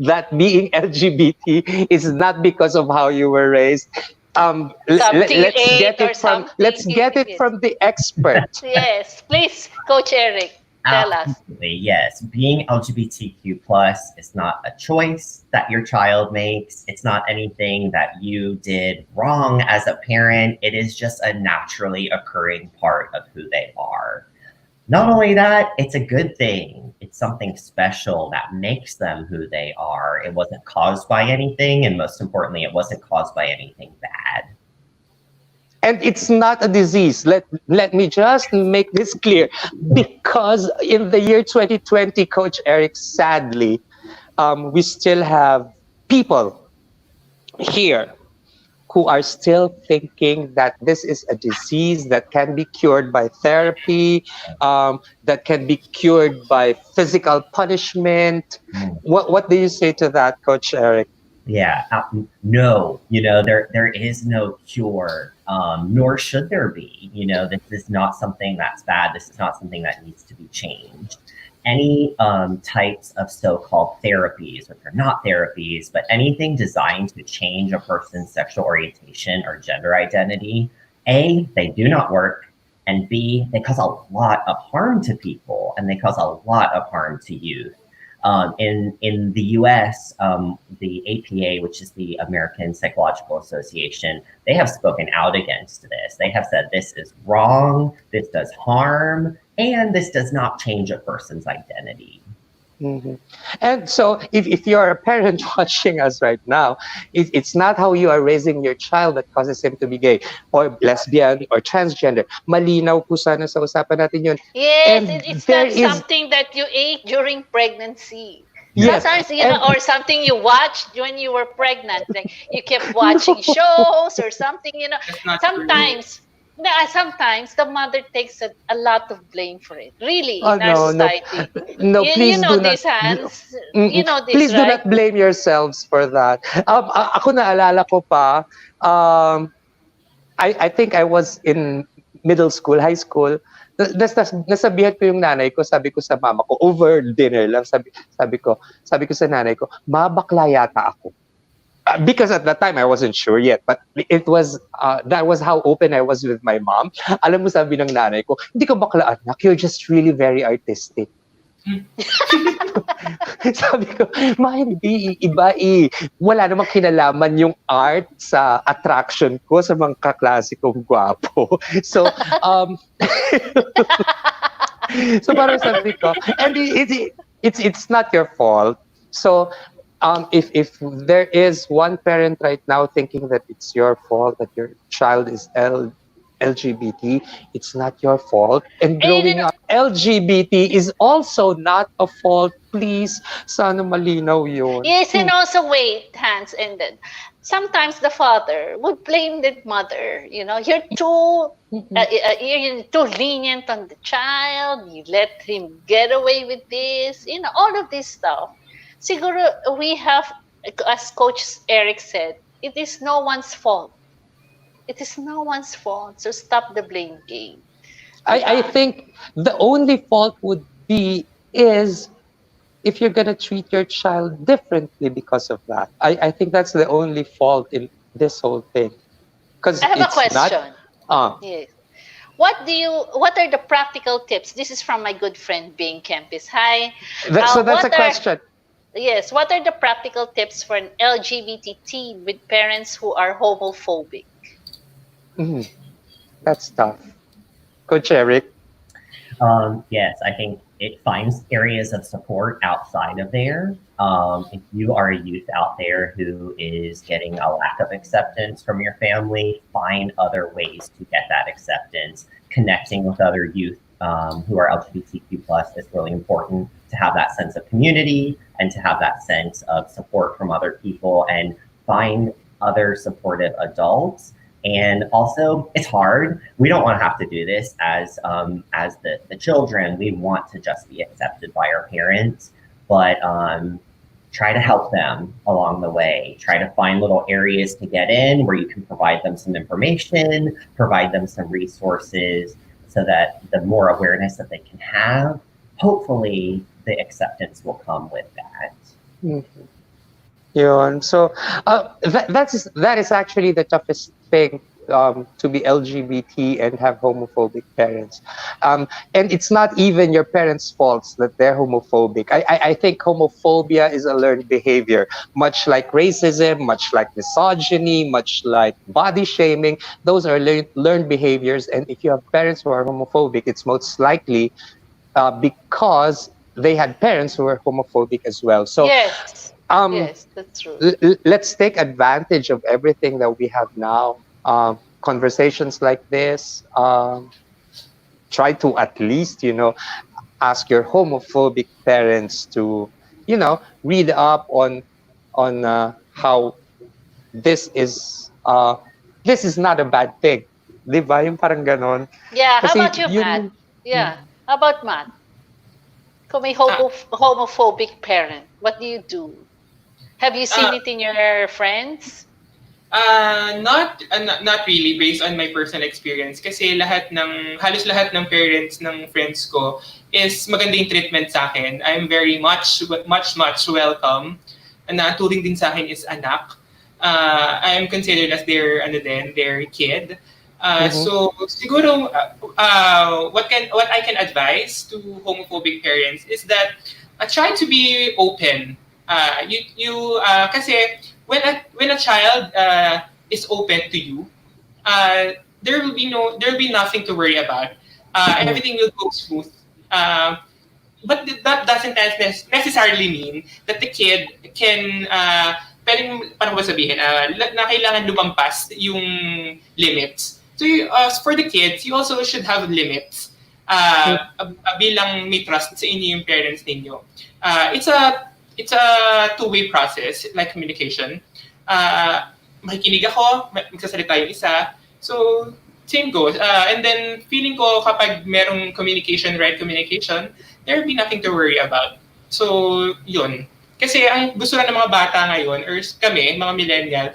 That being LGBT is not because of how you were raised. Something you Let's ate get or it from something let's you get it did. from the expert. Yes, please, Coach Eric, tell us. Absolutely, yes. Being LGBTQ plus is not a choice that your child makes. It's not anything that you did wrong as a parent. It is just a naturally occurring part of who they are. Not only that, it's a good thing. It's something special that makes them who they are. It wasn't caused by anything, and most importantly, it wasn't caused by anything bad. And it's not a disease. Let me just make this clear. Because in the year 2020, Coach Eric, sadly, we still have people here who are still thinking that this is a disease that can be cured by therapy, that can be cured by physical punishment. What do you say to that, Coach Eric? Yeah, no, there is no cure, nor should there be. This is not something that's bad. This is not something that needs to be changed. Any types of so-called therapies, which are not therapies, but anything designed to change a person's sexual orientation or gender identity, A, they do not work, and B, they cause a lot of harm to people, and they cause a lot of harm to youth. In the U.S., the APA, which is the American Psychological Association, they have spoken out against this. They have said this is wrong, this does harm, and this does not change a person's identity. Mm-hmm. And so if you're a parent watching us right now, it's not how you are raising your child that causes him to be gay or lesbian or transgender. Malinaw po sana sa usapan natin yun. Yes, And it's there not is- something that you ate during pregnancy. Yes, Sometimes, and- or something you watched when you were pregnant. Like you kept watching shows or something, That's not Sometimes the mother takes a lot of blame for it. Really, Oh, in our no, society. no, you please know do not. this, Hans. Mm-mm. You know this, Please do right? not blame yourselves for that. Ako naalala ko pa, I think I was in middle school, high school. Nasabihan ko yung nanay ko, sabi ko sa mama ko, over dinner lang, sabi ko sa nanay ko, bakla yata ako. Because at that time I wasn't sure yet, but it was that was how open I was with my mom. Alam mo, sabi ng nanay ko, hindi ka bakla anak, you're just really very artistic. Sabi ko, ma, hindi, iba eh. Wala namang kinalaman yung art sa attraction ko sa mga kaklase kong gwapo. So, so parang sabi ko, and it's not your fault. So, if there is one parent right now thinking that it's your fault that your child is LGBT, it's not your fault. And And growing up, LGBT is also not a fault. Please, sana malinaw yun. yes, and also wait, Hans, and then sometimes the father would blame the mother. You're too Mm-mm. you're too lenient on the child. You let him get away with this. All of this stuff. Siguro we have, as Coach Eric said, it is no one's fault. It is no one's fault. So stop the blame game, I diba? think the only fault would be is if you're gonna treat your child differently because of that. I think that's the only fault in this whole thing. I Because have a it's not question. uh Yes. What are the practical tips? This is from my good friend Bing Kempis. Hi. so that's a What are question. Yes, what are the practical tips for an LGBT teen with parents who are homophobic? Mhm, that's tough. Coach Eric. Yes, I think it finds areas of support outside of there. If you are a youth out there who is getting a lack of acceptance from your family, find other ways to get that acceptance. Connecting with other youth who are LGBTQ plus is really important to have that sense of community and to have that sense of support from other people and find other supportive adults. And also, it's hard. We don't want to have to do this as the children. We want to just be accepted by our parents, but try to help them along the way. Try to find little areas to get in where you can provide them some information, provide them some resources, so that the more awareness that they can have, hopefully the acceptance will come with that. Mhm. Yun. So that is actually the toughest thing, to be LGBT and have homophobic parents. And it's not even your parents' faults that they're homophobic. I think homophobia is a learned behavior, much like racism, much like misogyny, much like body shaming. Those are learned behaviors. And if you have parents who are homophobic, it's most likely because they had parents who were homophobic as well. So Yes. um, Yes, that's true. let's take advantage of everything that we have now. Conversations like this. Try to at least, ask your homophobic parents to, read up on how this is uh, this is not a bad thing. Di ba? Yung parang ganon. Yeah, how Kasi about you, Matt? yun, Yeah. How about Matt? Kung may Ah, homophobic parent, what do you do? Have you seen ah, it in your friends? not really based on my personal experience kasi halos lahat ng parents ng friends ko is maganda yung treatment sa akin. I'm very much welcome. Turing din sa akin is anak. I'm considered as their kid. mhm, So siguro what I can advise to homophobic parents is that try to be open. Kasi when a child is open to you, there will be nothing to worry about. mhm, Everything will go smooth. Uh, but that doesn't necessarily mean that the kid can paano ba sabihin, na kailangan lumampas yung limits. So for the kids, you also should have limits. mhm, Bilang may trust sa inyo yung parents ninyo. It's a two-way process, like communication. Makikinig ako, magsasalita yung isa. So, same goes. And then, feeling ko kapag merong right communication, there will be nothing to worry about. So, yun. Kasi ang gusto lang ng mga bata ngayon, or kami, mga millennial,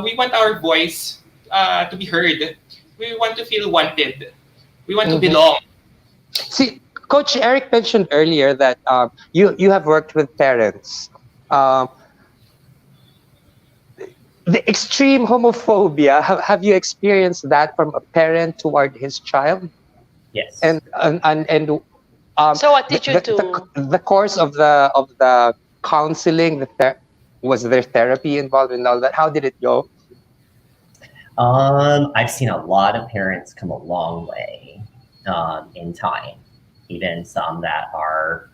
we want our voice to be heard. We want to feel wanted. We want to mhm. belong. See, Coach Eric mentioned earlier that you have worked with parents. Um, the extreme homophobia, have you experienced that from a parent toward his child? Yes. And So what the, did you the, do? the course of the counseling, was there therapy involved in all that? How did it go? I've seen a lot of parents come a long way in time, even some that are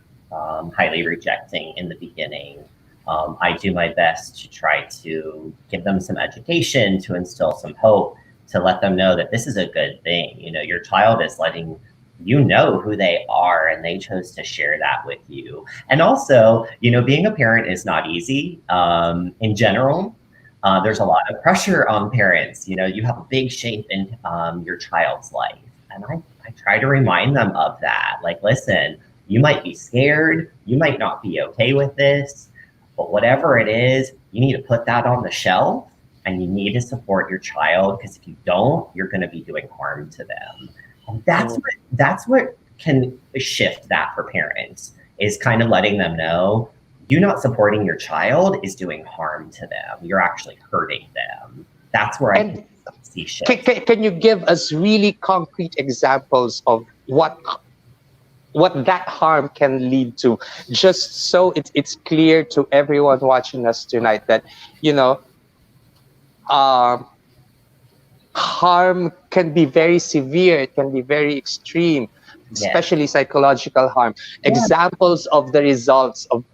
highly rejecting in the beginning. I do my best to try to give them some education, to instill some hope, to let them know that this is a good thing. You know, your child is letting you know who they are, and they chose to share that with you. And also, you know, being a parent is not easy in general. There's a lot of pressure on parents. You know, you have a big shape in your child's life. And I try to remind them of that. Like, listen, you might be scared, you might not be okay with this, but whatever it is, you need to put that on the shelf and you need to support your child, because if you don't, you're going to be doing harm to them. And that's what can shift that for parents, is kind of letting them know you not supporting your child is doing harm to them. You're actually hurting them. That's where I see shift. Can you give us really concrete examples of what that harm can lead to, just so it's clear to everyone watching us tonight that, you know, um, harm can be very severe, it can be very extreme, especially psychological harm. Examples of the results of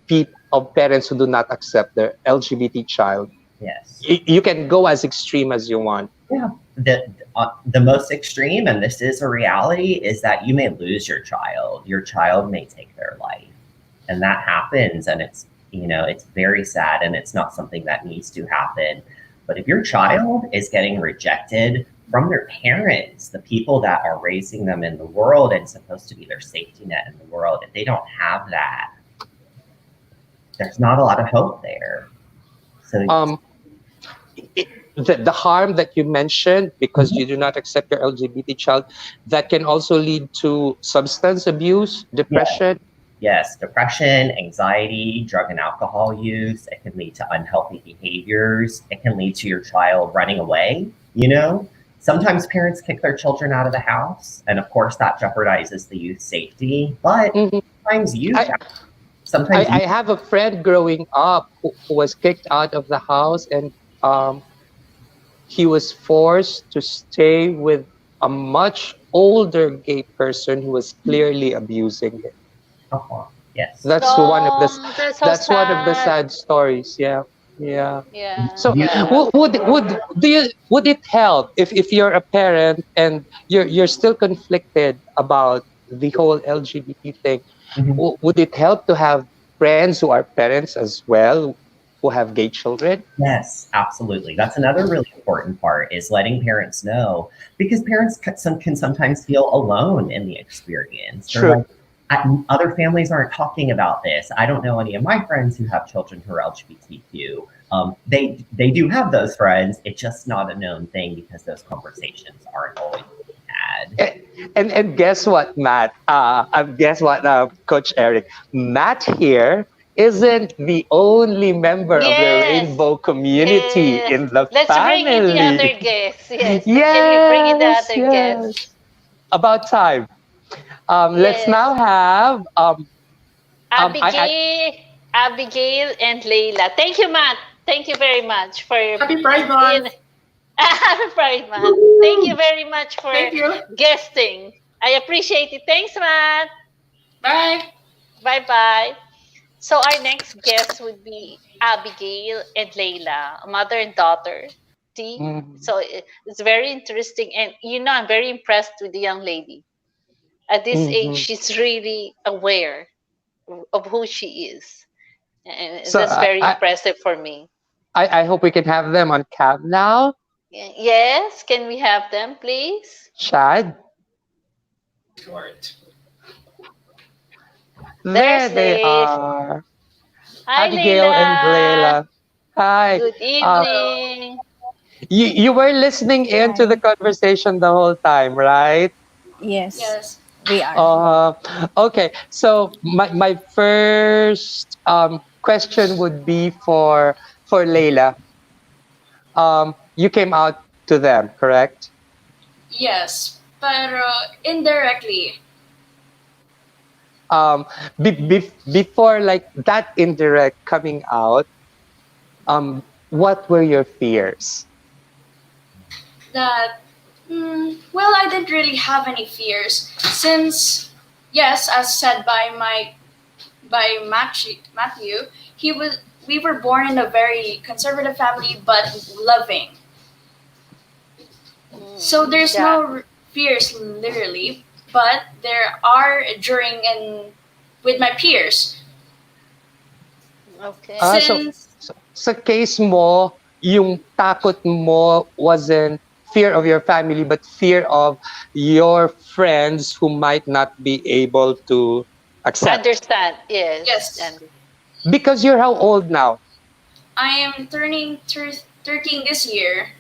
parents who do not accept their LGBT child. Yes. You can go as extreme as you want. Yeah. The most extreme, and this is a reality, is that you may lose your child. Your child may take their life. And that happens, and it's, you know, it's very sad, and it's not something that needs to happen. But if your child is getting rejected from their parents, the people that are raising them in the world and supposed to be their safety net in the world, if they don't have that, there's not a lot of hope there. So the harm that you mentioned, because you do not accept your LGBT child, that can also lead to substance abuse, depression. Yes, depression, anxiety, drug and alcohol use. It can lead to unhealthy behaviors. It can lead to your child running away. You know, sometimes parents kick their children out of the house, and of course that jeopardizes the youth's safety. But sometimes I have a friend growing up who was kicked out of the house, and he was forced to stay with a much older gay person who was clearly abusing him. Yes, that's one of the one of the sad stories. Yeah. So would it help if you're a parent and you're still conflicted about the whole LGBT thing? Would it help to have friends who are parents as well, who have gay children? Yes, absolutely. That's another really important part, is letting parents know, because parents can sometimes feel alone in the experience. True. Other families aren't talking about this. I don't know any of my friends who have children who are LGBTQ. They do have those friends. It's just not a known thing because those conversations aren't always had. And guess what, Matt? Guess what, Coach Eric? Matt here isn't the only member of the rainbow community in the Let's family. Bring in the other guests. Yes. Can you bring in the other guests? About time. Let's now have Abigail and Leila. Thank you, Matt. Thank you very much for Happy Pride Month. Happy Pride Month. Thank you very much for guesting. I appreciate it. Thanks, Matt. Bye. Bye. So our next guest would be Abigail and Leila, mother and daughter. See? So it's very interesting, and I'm very impressed with the young lady. At this age, she's really aware of who she is. And so that's very impressive for me. I hope we can have them on cam now. Yes, can we have them, please? Chad? Short. There they are. Hi, Abigail Leila. and Leila. Hi. Good evening. You were listening into the conversation the whole time, right? Yes. We are. Okay, so my first question would be for Leila. You came out to them, correct? Yes, but indirectly. Before like that indirect coming out, what were your fears? That well, I didn't really have any fears since, yes, as said by Matthew, we were born in a very conservative family but loving. So there's Yeah. no fears literally, but there are during and with my peers. Okay. So, Since sa case mo, yung takot mo wasn't fear of your family, but fear of your friends who might not be able to accept. Understand. Yes. yes, And Because you're how old now? I am turning 13 this year.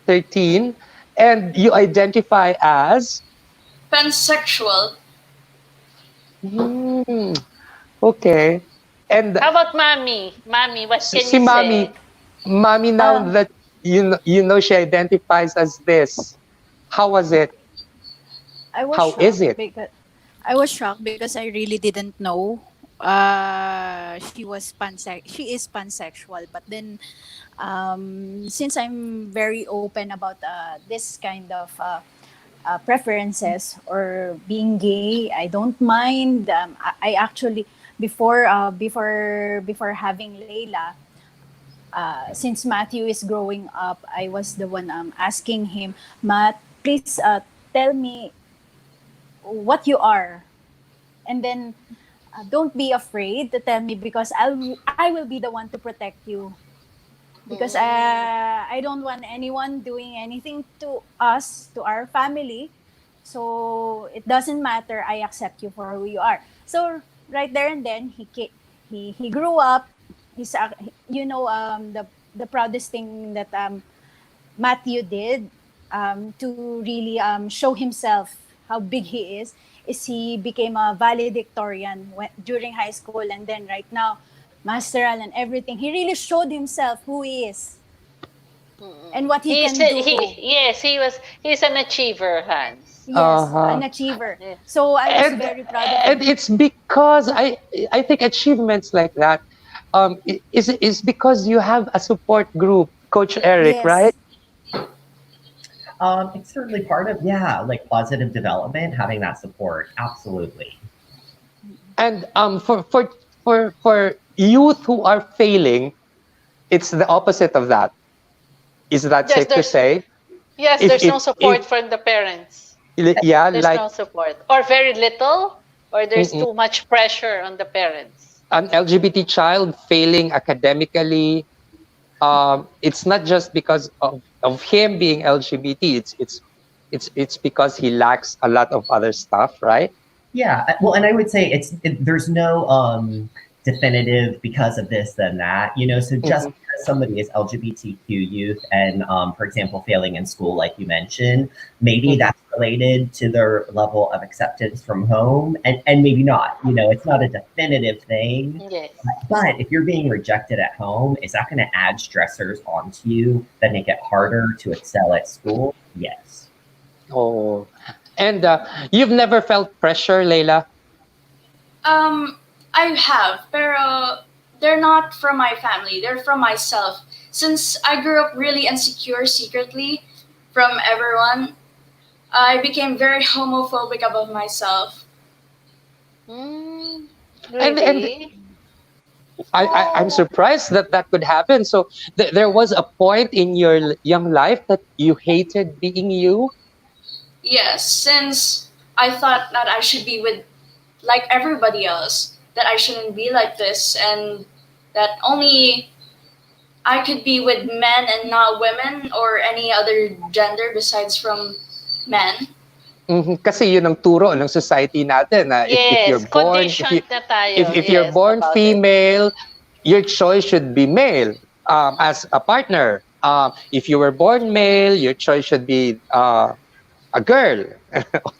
13. And you identify as? Pansexual. Hmm, okay. And how about mommy? Mommy, what can si you mommy, say? mommy, now Um, that you know she identifies as this, how was it? I was How is shocked it? because I really didn't know. She is pansexual, but then since I'm very open about this kind of preferences or being gay, I don't mind. I actually before having Leila, since Matthew is growing up, I was the one asking him, Matt, please tell me what you are, and then don't be afraid to tell me because I will be the one to protect you because Mm. I don't want anyone doing anything to us, to our family. So it doesn't matter. I accept you for who you are. So right there and then he grew up. The proudest thing that Matthew did to really show himself how big he is he became a valedictorian during high school, and then right now masteral and everything. He really showed himself who he is and Mm-mm. what he can do. He's an achiever, Hans. Yes, an Uh-huh. achiever. Yeah. So I was and very proud of and him. it's because I think achievements like that is because you have a support group, Coach Eric, right? Yes, It's certainly part of, yeah, like positive development, having that support. Absolutely. And for youth who are failing, it's the opposite of that. Is that Yes, safe to there's say? yes, If there's if no if support from the parents. yeah, There's like no support. Or very little, or there's mm-mm, too much pressure on the parents. an LGBT child failing academically, it's not just because of him being LGBT. It's because he lacks a lot of other stuff, right? Yeah, well, and I would say there's no definitive because of this then that, you know. So just Mhm. because somebody is LGBTQ youth and, for example, failing in school, like you mentioned, maybe Mhm. that's related to their level of acceptance from home, and maybe not. You know, it's not a definitive thing. Yes. But if you're being rejected at home, is that going to add stressors onto you that make it harder to excel at school? Yes. Oh, and you've never felt pressure, Leila? Um, I have, pero they're not from my family. They're from myself. Since I grew up really insecure secretly from everyone, I became very homophobic about myself. Mm, And really? I'm Oh. surprised that that could happen. So there was a point in your young life that you hated being you. Yes, since I thought that I should be with like everybody else, that I shouldn't be like this, and that only I could be with men and not women or any other gender besides from men. Mhm. Kasi yun ang turo ng society natin na if you're Yes, born conditioned na tayo. if you're Yes, born about it. female, your choice should be male as a partner. If you were born male, your choice should be a girl,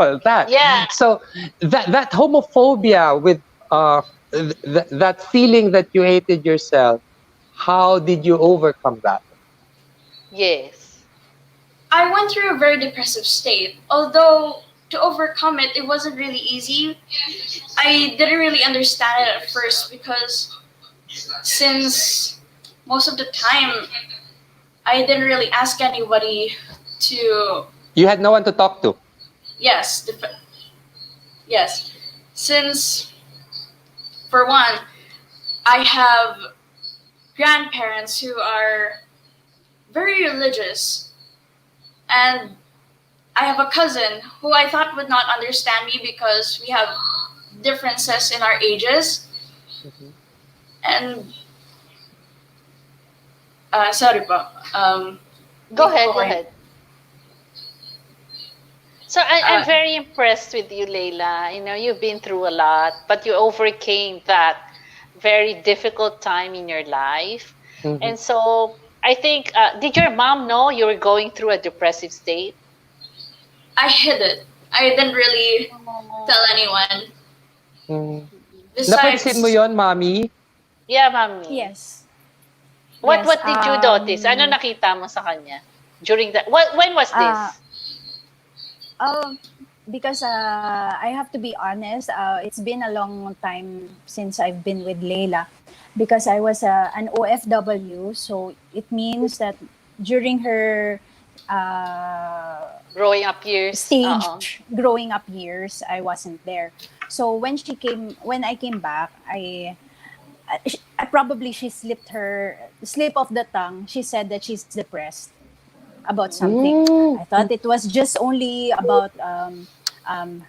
all that. Yeah. So that homophobia with that feeling that you hated yourself, how did you overcome that? Yes. I went through a very depressive state. Although to overcome it, it wasn't really easy. I didn't really understand it at first because since most of the time I didn't really ask anybody to You had no one to talk to. yes, yes. Since for one, I have grandparents who are very religious, and I have a cousin who I thought would not understand me because we have differences in our ages. Mhm. And sorry po. Go Hindi ahead, ko go kayo- ahead. So I'm uh, very impressed with you, Leila. You know, you've been through a lot, but you overcame that very difficult time in your life. Mhm. And so I think, did your mom know you were going through a depressive state? I hid it. I didn't really tell Oh. anyone. Mhm. Napansin mo Besides, yon, Mami? Yeah, mommy. Yes. Yes. What did you notice? Ano nakita mo sa kanya during that? When was Uh, this? uh, because I have to be honest, it's been a long time since I've been with Leila because I was an OFW. So it means that during her Growing up years? stage growing up years, I wasn't there. So when I came back, probably she slipped her slip of the tongue. She said that she's depressed about something. Mm. I thought it was just only about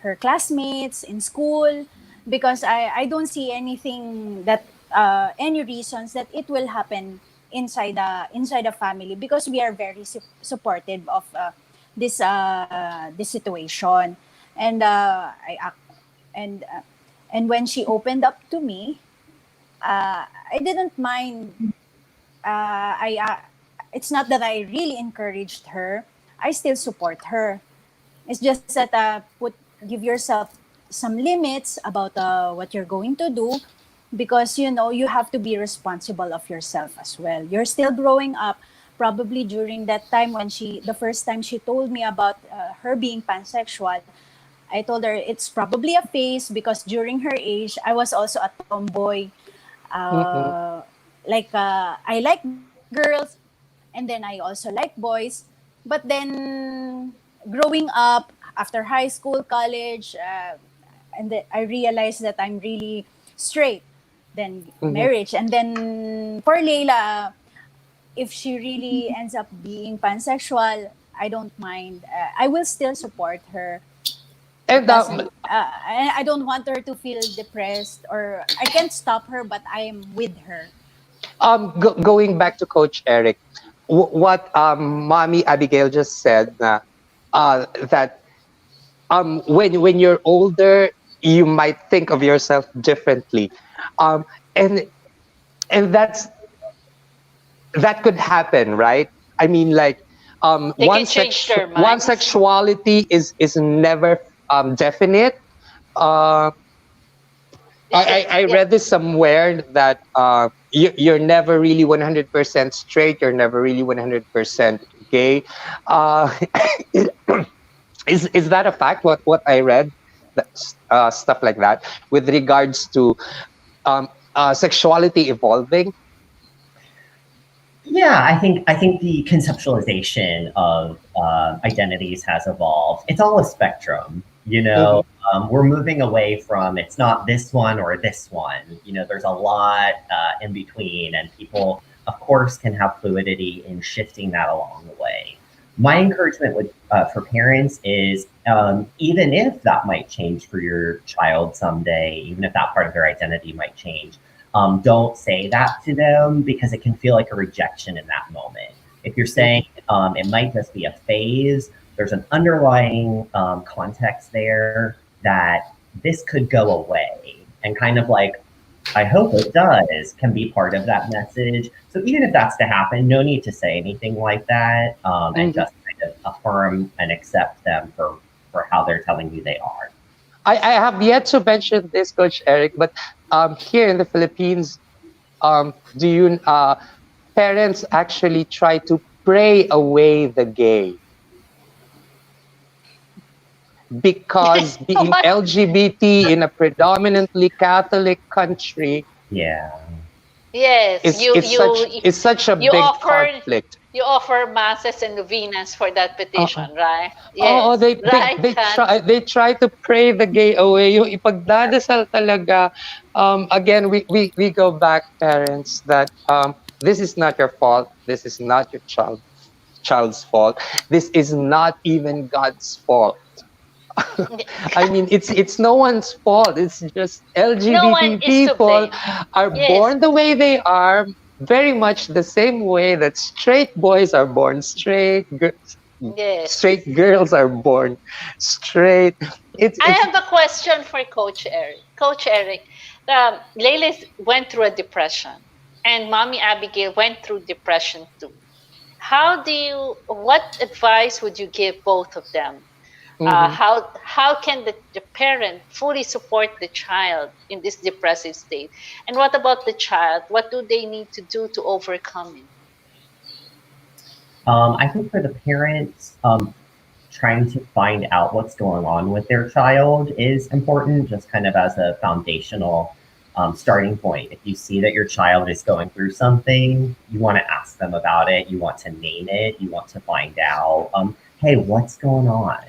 her classmates in school because I don't see anything that any reasons that it will happen inside a family because we are very supportive of this situation, and I ac- and when she opened up to me, I didn't mind. I It's not that I really encouraged her. I still support her. It's just that give yourself some limits about what you're going to do, because you have to be responsible of yourself as well. You're still growing up. Probably during that time when the first time she told me about her being pansexual, I told her it's probably a phase because during her age I was also a tomboy. Mhm. uh, I like girls, and then I also like boys. But then growing up after high school, college, I realized that I'm really straight. Then Mhm. marriage, and then for Leila, if she really ends up being pansexual, I don't mind. I will still support her. It And doesn't. I don't want her to feel depressed, or I can't stop her, but I am with her. going back to Coach Eric, what Mommy Abigail just said, na, that when you're older, you might think of yourself differently, um, and that's that could happen, right? I mean, like, They can change their one minds. sexuality is never definite. Uh, It's just, I yeah. read this somewhere that you're never really 100% straight. You're never really 100% gay. Uh, is that a fact? What I read, that, stuff like that, with regards to um, sexuality evolving. Yeah, I think the conceptualization of identities has evolved. It's all a spectrum, you Mm-hmm, know. We're moving away from it's not this one or this one. You know, there's a lot in between, and people, of course, can have fluidity in shifting that along the way. My encouragement with for parents is even if that might change for your child someday, even if that part of their identity might change, don't say that to them because it can feel like a rejection in that moment. If you're mm-hmm, saying it might just be a phase, there's an underlying context there that this could go away. And kind of like, I hope it does, can be part of that message. So even if that's to happen, no need to say anything like that, and mm-hmm. just kind of affirm and accept them for how they're telling you they are. I have yet to mention this, Coach Eric, but here in the Philippines, do you parents actually try to pray away the gay, because being What? LGBT in a predominantly Catholic country Yeah. Yes, is is such a you big offer conflict. you offer masses and novenas for that Uh-uh. petition, right? Oo, Yes, right, Kat? they try to pray the gay away. Yung ipagdadasal talaga. Again, we go back, parents, that this is not your fault. This is not your child. child's fault. This is not even God's fault. I mean, it's no one's fault. It's just No one LGBT is to people blame. are Yes, born the way they are, very much the same way that straight boys are born straight, yes. straight girls are born straight. I It's have a question for Coach Eric. Coach Eric, Leila went through a depression, and Mommy Abigail went through depression too. What advice would you give both of them? mhm. How can the parent fully support the child in this depressive state? And what about the child? What do they need to do to overcome it? I think for the parents, trying to find out what's going on with their child is important, just kind of as a foundational starting point. If you see that your child is going through something, you want to ask them about it, you want to name it, you want to find out, hey, what's going on?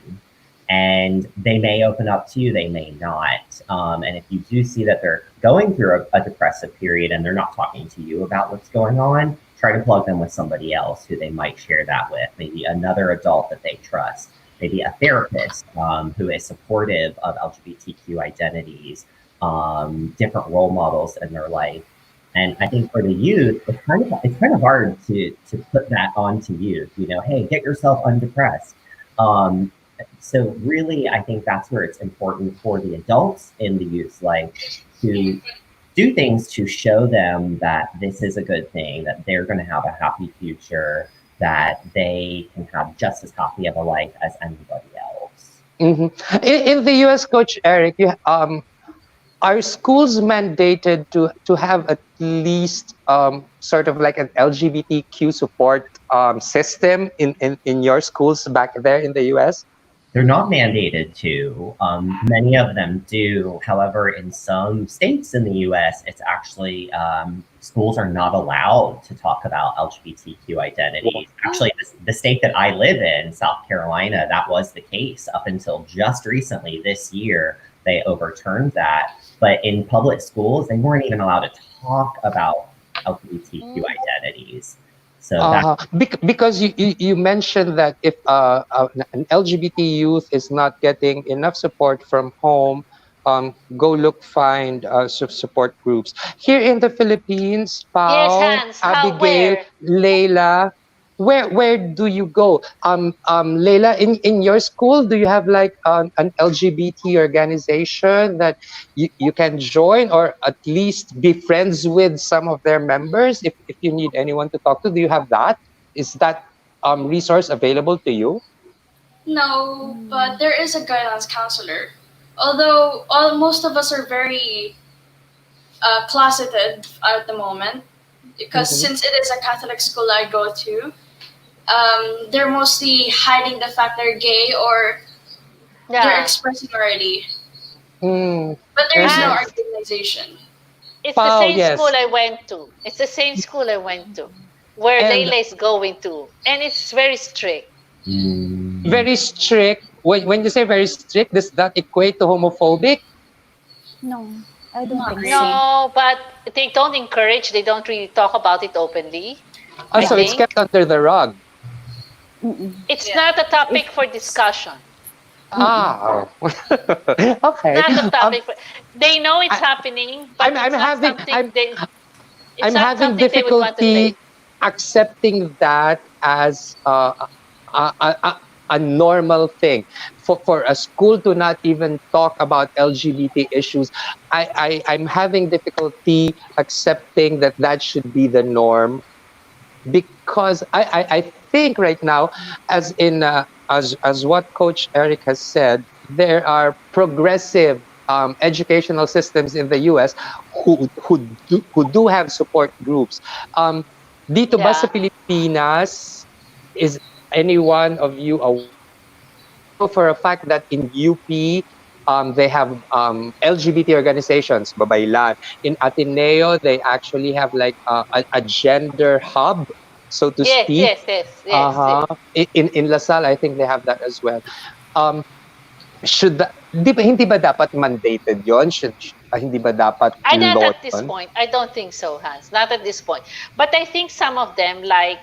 And they may open up to you, they may not. And if you do see that they're going through a depressive period and they're not talking to you about what's going on, try to plug them with somebody else who they might share that with, maybe another adult that they trust, maybe a therapist who is supportive of LGBTQ identities, different role models in their life. And I think for the youth, it's kind of hard to put that onto youth. You know, hey, get yourself undepressed. Um, so really, I think that's where it's important for the adults in the youth life to do things to show them that this is a good thing, that they're going to have a happy future, that they can have just as happy of a life as anybody else. In the U.S., Coach Eric, are schools mandated to have at least sort of like an LGBTQ support system in your schools back there in the U.S.? They're not mandated to. Many of them do. However, in some states in the US, it's actually schools are not allowed to talk about LGBTQ identities. Actually, the state that I live in, South Carolina, that was the case up until just recently this year. They overturned that. But in public schools, they weren't even allowed to talk about LGBTQ identities. So Because you mentioned that if an LGBT youth is not getting enough support from home, go find support groups. Here in the Philippines, Yes, Pao, Hans. How? Abigail, Where? Leila, where do you go? Leila, in your school, do you have like an LGBT organization that you can join or at least be friends with some of their members if you need anyone to talk to? Do you have that? Is that resource available to you? No, but there is a guidance counselor. Although most of us are very closeted at the moment, because Mhm. since it is a Catholic school I go to, they're mostly hiding the fact they're gay or they're Yeah. expressing already. Mm, But there is no and Hans. organization. It's the Pao, same school yes. I went to. It's the same school I went to, where And Leila is going to, and it's very strict. mm, very strict. When you say very strict, does that equate to homophobic? No, I don't Not think so. really. No, but they don't encourage. They don't really talk about it openly. I So it's think kept under the rug. Mm-mm. it's Yeah. not a topic for It's discussion. mm-mm. Ah, It's okay. not a topic. They know it's I, happening, but I'm it's not having something they. It's I'm not having something they would want to say. difficulty accepting that as a, a, a, a normal thing for a school to not even talk about LGBT issues. I'm having difficulty accepting that that should be the norm because I think right now, as in as what Coach Eric has said, there are progressive educational systems in the U.S. who do have support groups. Dito ba sa Yeah. Pilipinas, is any one of you aware of that? I know for a fact that in UP, they have LGBT organizations, Babaylan. In Ateneo, they actually have like a gender hub, so to Yes. speak. Yes. Yes. Yes. Yes. Uh-huh. In LaSalle, I think they have that as well. Um, should that, hindi ba dapat mandated yon? Hindi ba dapat I not law at this yon? point. I don't think so, Hans. Not at this point. But I think some of them, like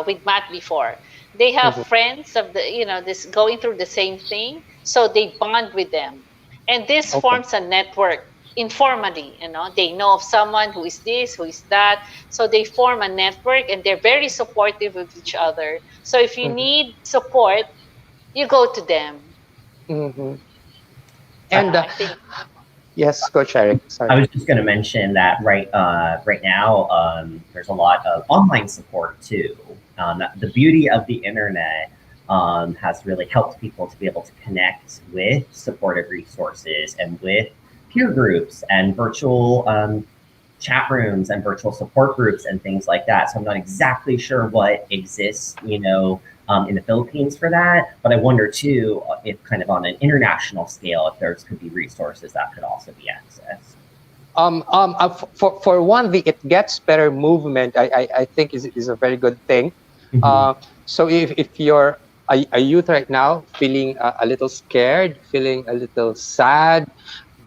with Matt before, They have Mhm. friends of the, this going through the same thing, so they bond with them, and this Okay. forms a network informally. They know of someone who is this, who is that, so they form a network, and they're very supportive of each other. So if you Mhm. need support, you go to them. Mhm. Yeah, And I think. yes, Coach Eric. I Sorry. was just going to mention that right now there's a lot of online support too. The beauty of the internet has really helped people to be able to connect with supportive resources and with peer groups and virtual chat rooms and virtual support groups and things like that. So I'm not exactly sure what exists, in the Philippines for that. But I wonder too if kind of on an international scale, if there's could be resources that could also be accessed. For one, it gets better movement. I think is a very good thing. Hmm. Uh, so if you're a youth right now feeling a little scared, feeling a little sad,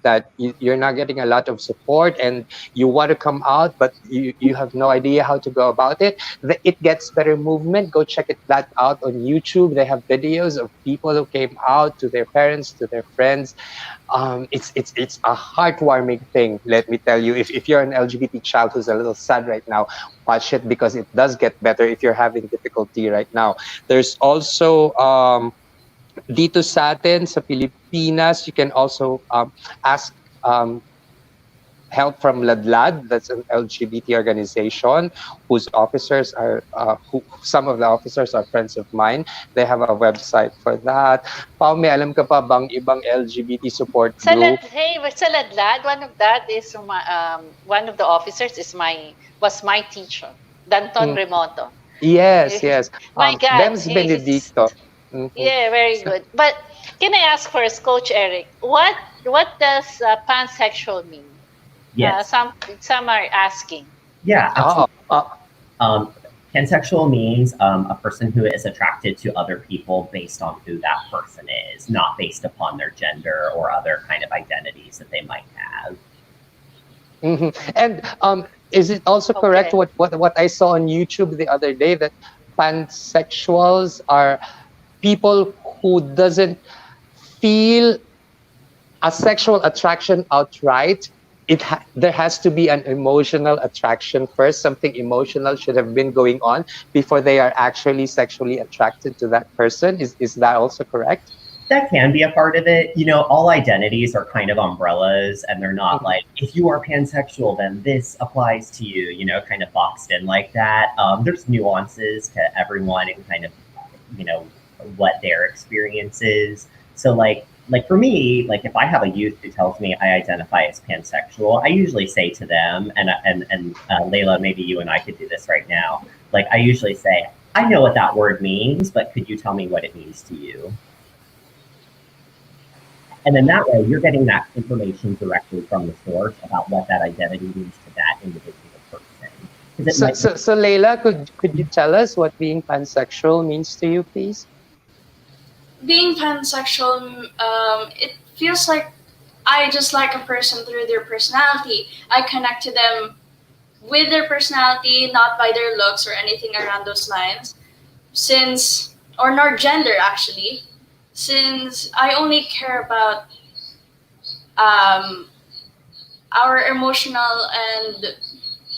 that you're not getting a lot of support and you want to come out but you have no idea how to go about it, it gets better movement. Go check that out on YouTube. They have videos of people who came out to their parents, to their friends. It's a heartwarming thing. Let me tell you, if you're an LGBT child who's a little sad right now, watch it because it does get better. If you're having difficulty right now, there's also dito sa atin sa Pilipinas, you can also ask um, help from Ladlad. That's an LGBT organization whose officers are, some of the officers are friends of mine. They have a website for that. Pao, may alam ka pa bang ibang LGBT support group? Sa Ladlad, one of the officers was my teacher, Danton Mm, Remoto. yes, yes. My God, Bems he's Benedicto. Mhm. yeah, very good. But can I ask first, Coach Eric, what does pansexual mean? Yes. Some are asking. Yeah, Oh, absolutely. Um, Pansexual means a person who is attracted to other people based on who that person is, not based upon their gender or other kind of identities that they might have. mhm. And is it also correct Okay. what I saw on YouTube the other day that pansexuals are people who doesn't feel a sexual attraction outright? There has to be an emotional attraction first. Something emotional should have been going on before they are actually sexually attracted to that person. Is that also correct? That can be a part of it. All identities are kind of umbrellas, and they're not Mhm. like, if you are pansexual, then this applies to you, kind of boxed in like that. There's nuances to everyone and kind of, you know, what their experience is. So, like for me, like if I have a youth who tells me I identify as pansexual, I usually say to them, and Leila, maybe you and I could do this right now. Like I usually say, I know what that word means, but could you tell me what it means to you? And then that way, you're getting that information directly from the source about what that identity means to that individual person. Because it So, might be, so, so Leila, could you tell us what being pansexual means to you, please? Being pansexual, it feels like I just like a person through their personality. I connect to them with their personality, not by their looks or anything around those lines. Since, or nor gender actually, since I only care about um, our emotional and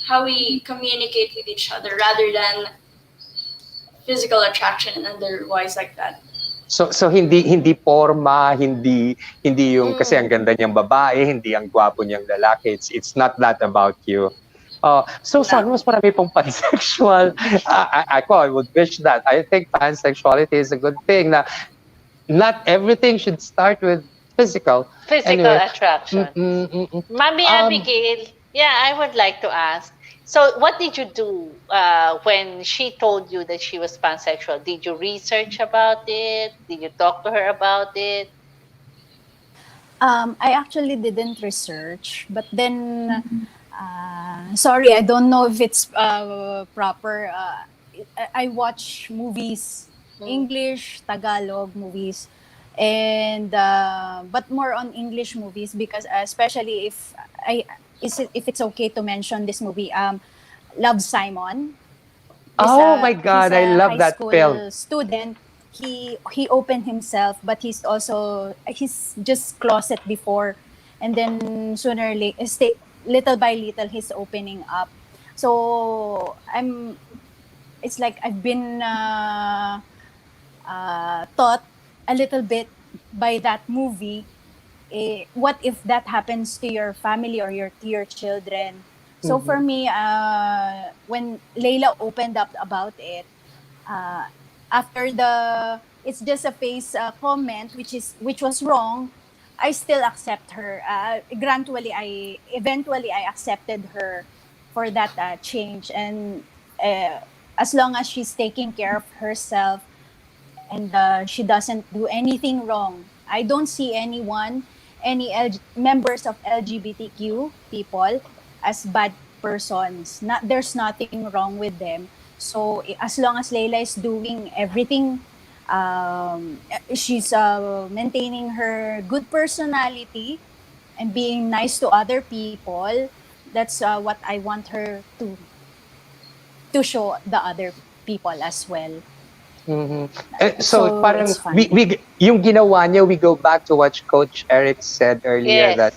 how we communicate with each other rather than physical attraction and otherwise like that. So hindi porma, hindi yung kasi ang Mm, ganda niyang babae, hindi ang gwapo niyang lalaki. It's not that about you. So sana No. mas marami pong pansexual. I would wish that. I think pansexuality is a good thing. Na not everything should start with physical. physical Anyway, mm, attraction. mm, mm, mm. Mommy um, Abigail, yeah, I would like to ask. So, what did you do when she told you that she was pansexual? Did you research about it? Did you talk to her about it? I actually didn't research, but then, sorry, I don't know if it's proper. I watch movies, Mm. English, Tagalog movies, and but more on English movies because especially if it's okay to mention this movie, Love Simon. Oh my He's God, I a love high that film. school student. He opened himself, but he's just closet before, and then sooner or later, little by little, he's opening up. So it's like I've been taught a little bit by that movie. What if that happens to your family or to your children? So for Mhm. me, when Leila opened up about it, uh, after the it's just a face comment, which was wrong, I still accept her. Eventually I accepted her for that change, and uh, as long as she's taking care of herself and she doesn't do anything wrong. I don't see members of LGBTQ people as bad persons. There's nothing wrong with them. So as long as Leila is doing everything, she's maintaining her good personality and being nice to other people. That's what I want her to show the other people as well. Mhm. So So it's parang fine. yung ginawa niya, we go back to what Coach Eric said earlier that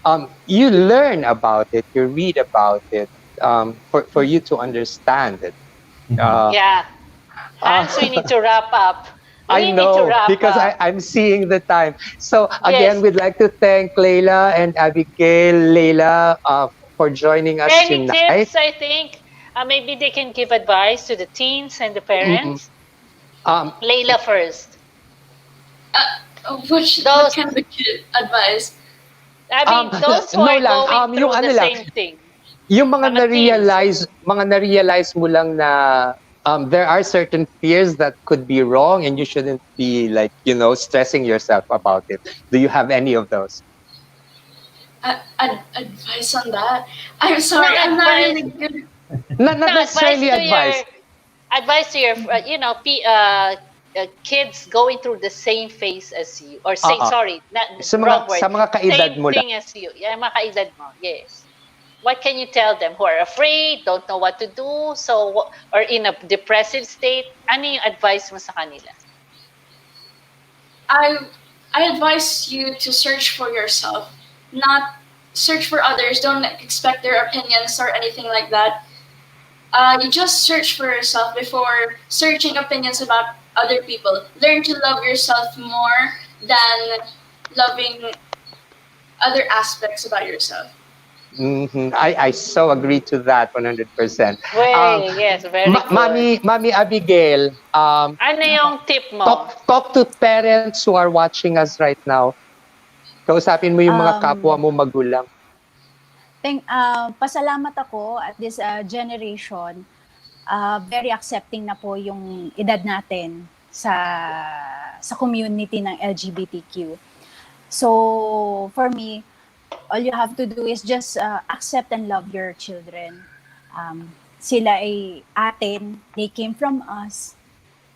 Yes. you learn about it, you read about it, for you to understand it. Mhm. Uh, Yeah. uh, Hans, we need to wrap up. I We need to know wrap because up. I'm seeing the time. So again, Yes. we'd like to thank Leila and Abigail, Leila, for joining us Any tonight. tips, I think? Maybe they can give advice to the teens and the Mm, parents. um, Layla first. What Those, kind of advice? I um, mean, those who no are lang, going yung through the ano lang, same thing. yung mga Mga teens. na-realize mo lang na there are certain fears that could be wrong and you shouldn't be like, stressing yourself about it. Do you have any of those? Advice on that? I'm No sorry, I'm not advice. really good. Not No advice necessarily to your advice. kids going through the same phase as you, or same, Oo. sorry, not Sa wrong mga word, kaedad same mo lang. thing as you. Yeah, mga kaedad mo. Yes. What can you tell them who are afraid, don't know what to do, or in a depressive state? Ano yung advice mo sa kanila? I I advise you to search for yourself, not search for others. Don't expect their opinions or anything like that. You just search for yourself before searching opinions about other people. Learn to love yourself more than loving other aspects about yourself. I so agree to that 100%. Um, Well, yes, very good. Mami Abigail, Ano yung tip mo? talk to parents who are watching us right now. Kausapin mo yung mga kapwa Um, mo magulang. Pasalamat ako at this generation. Very accepting na po yung edad natin sa community ng LGBTQ. So for me, all you have to do is just accept and love your children. Sila ay atin, they came from us.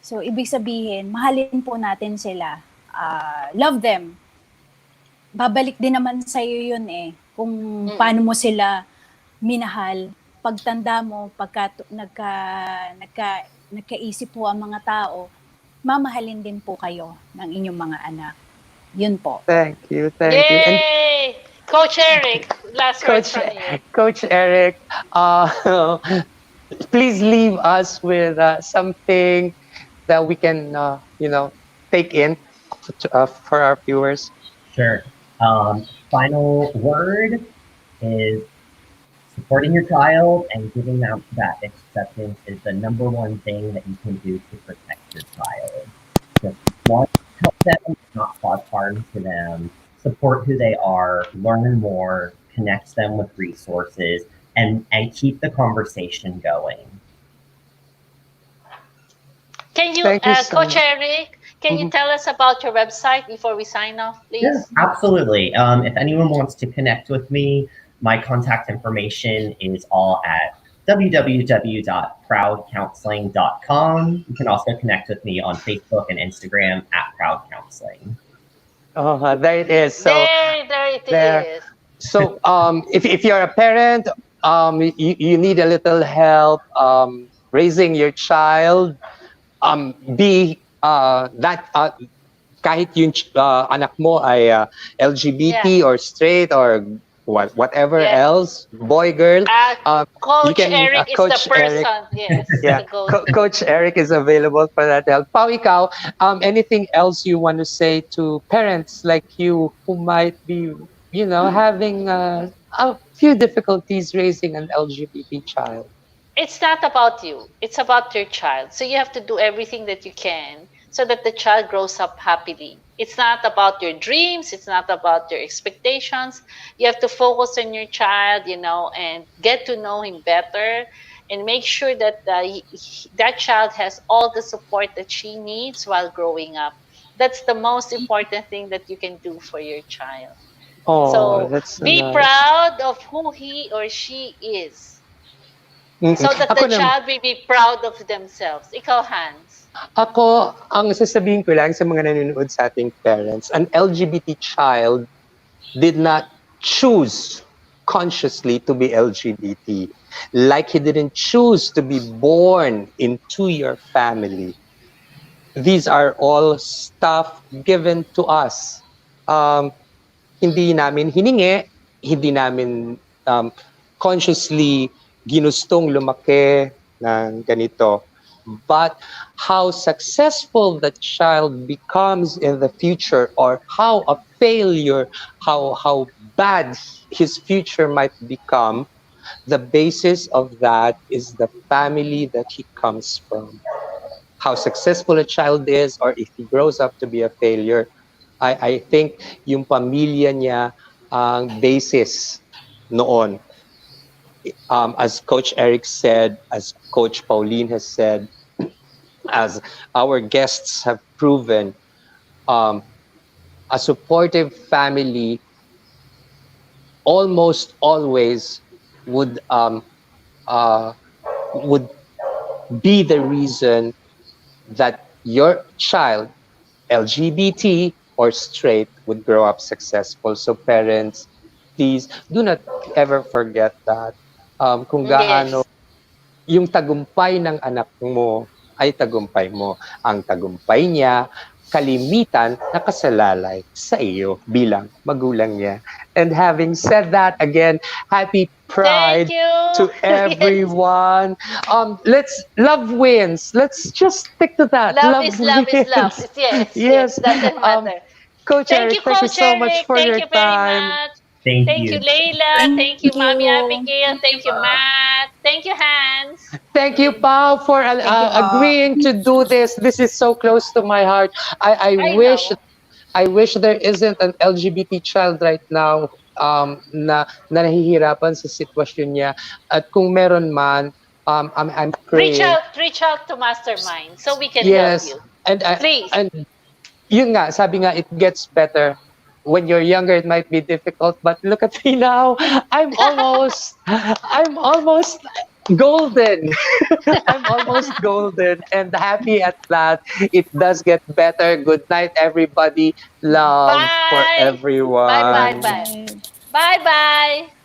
So ibig sabihin, mahalin po natin sila. Love them. Babalik din naman sa iyo yun kung paano mo sila minahal. Pagtanda mo, pagka nagkaisip po ang mga tao, mamahalin din po kayo ng inyong mga anak. Yun po. Thank you. And Yay! Coach Eric, last words from you. Coach Eric, please leave us with something that we can, take in for our viewers. Sure. Final word is supporting your child and giving them that acceptance is the number one thing that you can do to protect your child. Just want to help them, not cause harm to them, support who they are, learn more, connect them with resources, and keep the conversation going. Can you, Thank you so Coach much. Eric, can you tell us about your website before we sign off, please? Yeah, absolutely. If anyone wants to connect with me, my contact information is all at www.proudcounseling.com. You can also connect with me on Facebook and Instagram at Proud Counseling. Oh, there it is. So there it is. So if you're a parent, you need a little help raising your child, be that kahit yung anak mo ay Yeah. LGBT or straight or whatever Yeah. else, boy, girl, Uh, you Coach can Eric is the Coach Eric. person. Yes, Yeah, the go-to. Coach Eric is available for that help. Pao, ikaw, anything else you want to say to parents like you who might be, having a few difficulties raising an LGBT child? It's not about you, it's about your child. So you have to do everything that you can so that the child grows up happily. It's not about your dreams, it's not about your expectations. You have to focus on your child, and get to know him better, and make sure that that child has all the support that she needs while growing up. That's the most important thing that you can do for your child. Oh, So that's so be nice. proud of who he or she is, Mm-mm. so that Ako the naman, child will be proud of themselves. Ikaw, Hans. ako, ang sasabihin ko lang sa mga nanonood sa ating parents, an LGBT child did not choose consciously to be LGBT. Like he didn't choose to be born into your family. These are all stuff given to us. Um, Hindi namin hiningi, hindi namin consciously ginustong lumaki ng ganito. But how successful the child becomes in the future, or how a failure, how bad his future might become, the basis of that is the family that he comes from. How successful a child is, or if he grows up to be a failure, I think yung pamilya niya ang basis noon. As Coach Eric said, as Coach Pauline has said, as our guests have proven, um, a supportive family almost always would uh, would be the reason that your child, LGBT or straight, would grow up successful. So parents, please do not ever forget that kung gaano Yes. yung tagumpay ng anak mo ay tagumpay mo. Ang tagumpay niya, kalimitan nakasalalay sa iyo bilang magulang niya. And having said that, again, happy Thank Pride you. to Yes. everyone. Let's love wins. Let's just stick to that. Love Love is love is love. wins. Yes, yes. Yes. Doesn't Um, matter. Coach Thank Eric, you, thank you Coach so much Eric. for Thank your you very time. much. Thank Thank you, you. Leila. Thank Thank you, Mommy you. Abigail. Thank you, Matt. Thank you, Hans. Thank you, Pao, for Thank you po. agreeing to do this. This is so close to my heart. I I wish know. I wish there isn't an LGBT child right now na nahihirapan sa sitwasyon niya. At kung meron man, I'm praying. Reach out to Mastermind so we can help Yes, you. and Please. and yun nga, sabi nga, it gets better. When you're younger, it might be difficult, but look at me now. I'm almost golden. I'm almost golden and happy at that. It does get better. Good night, everybody. Love for Bye. Bye bye everyone. bye. Bye. Bye bye.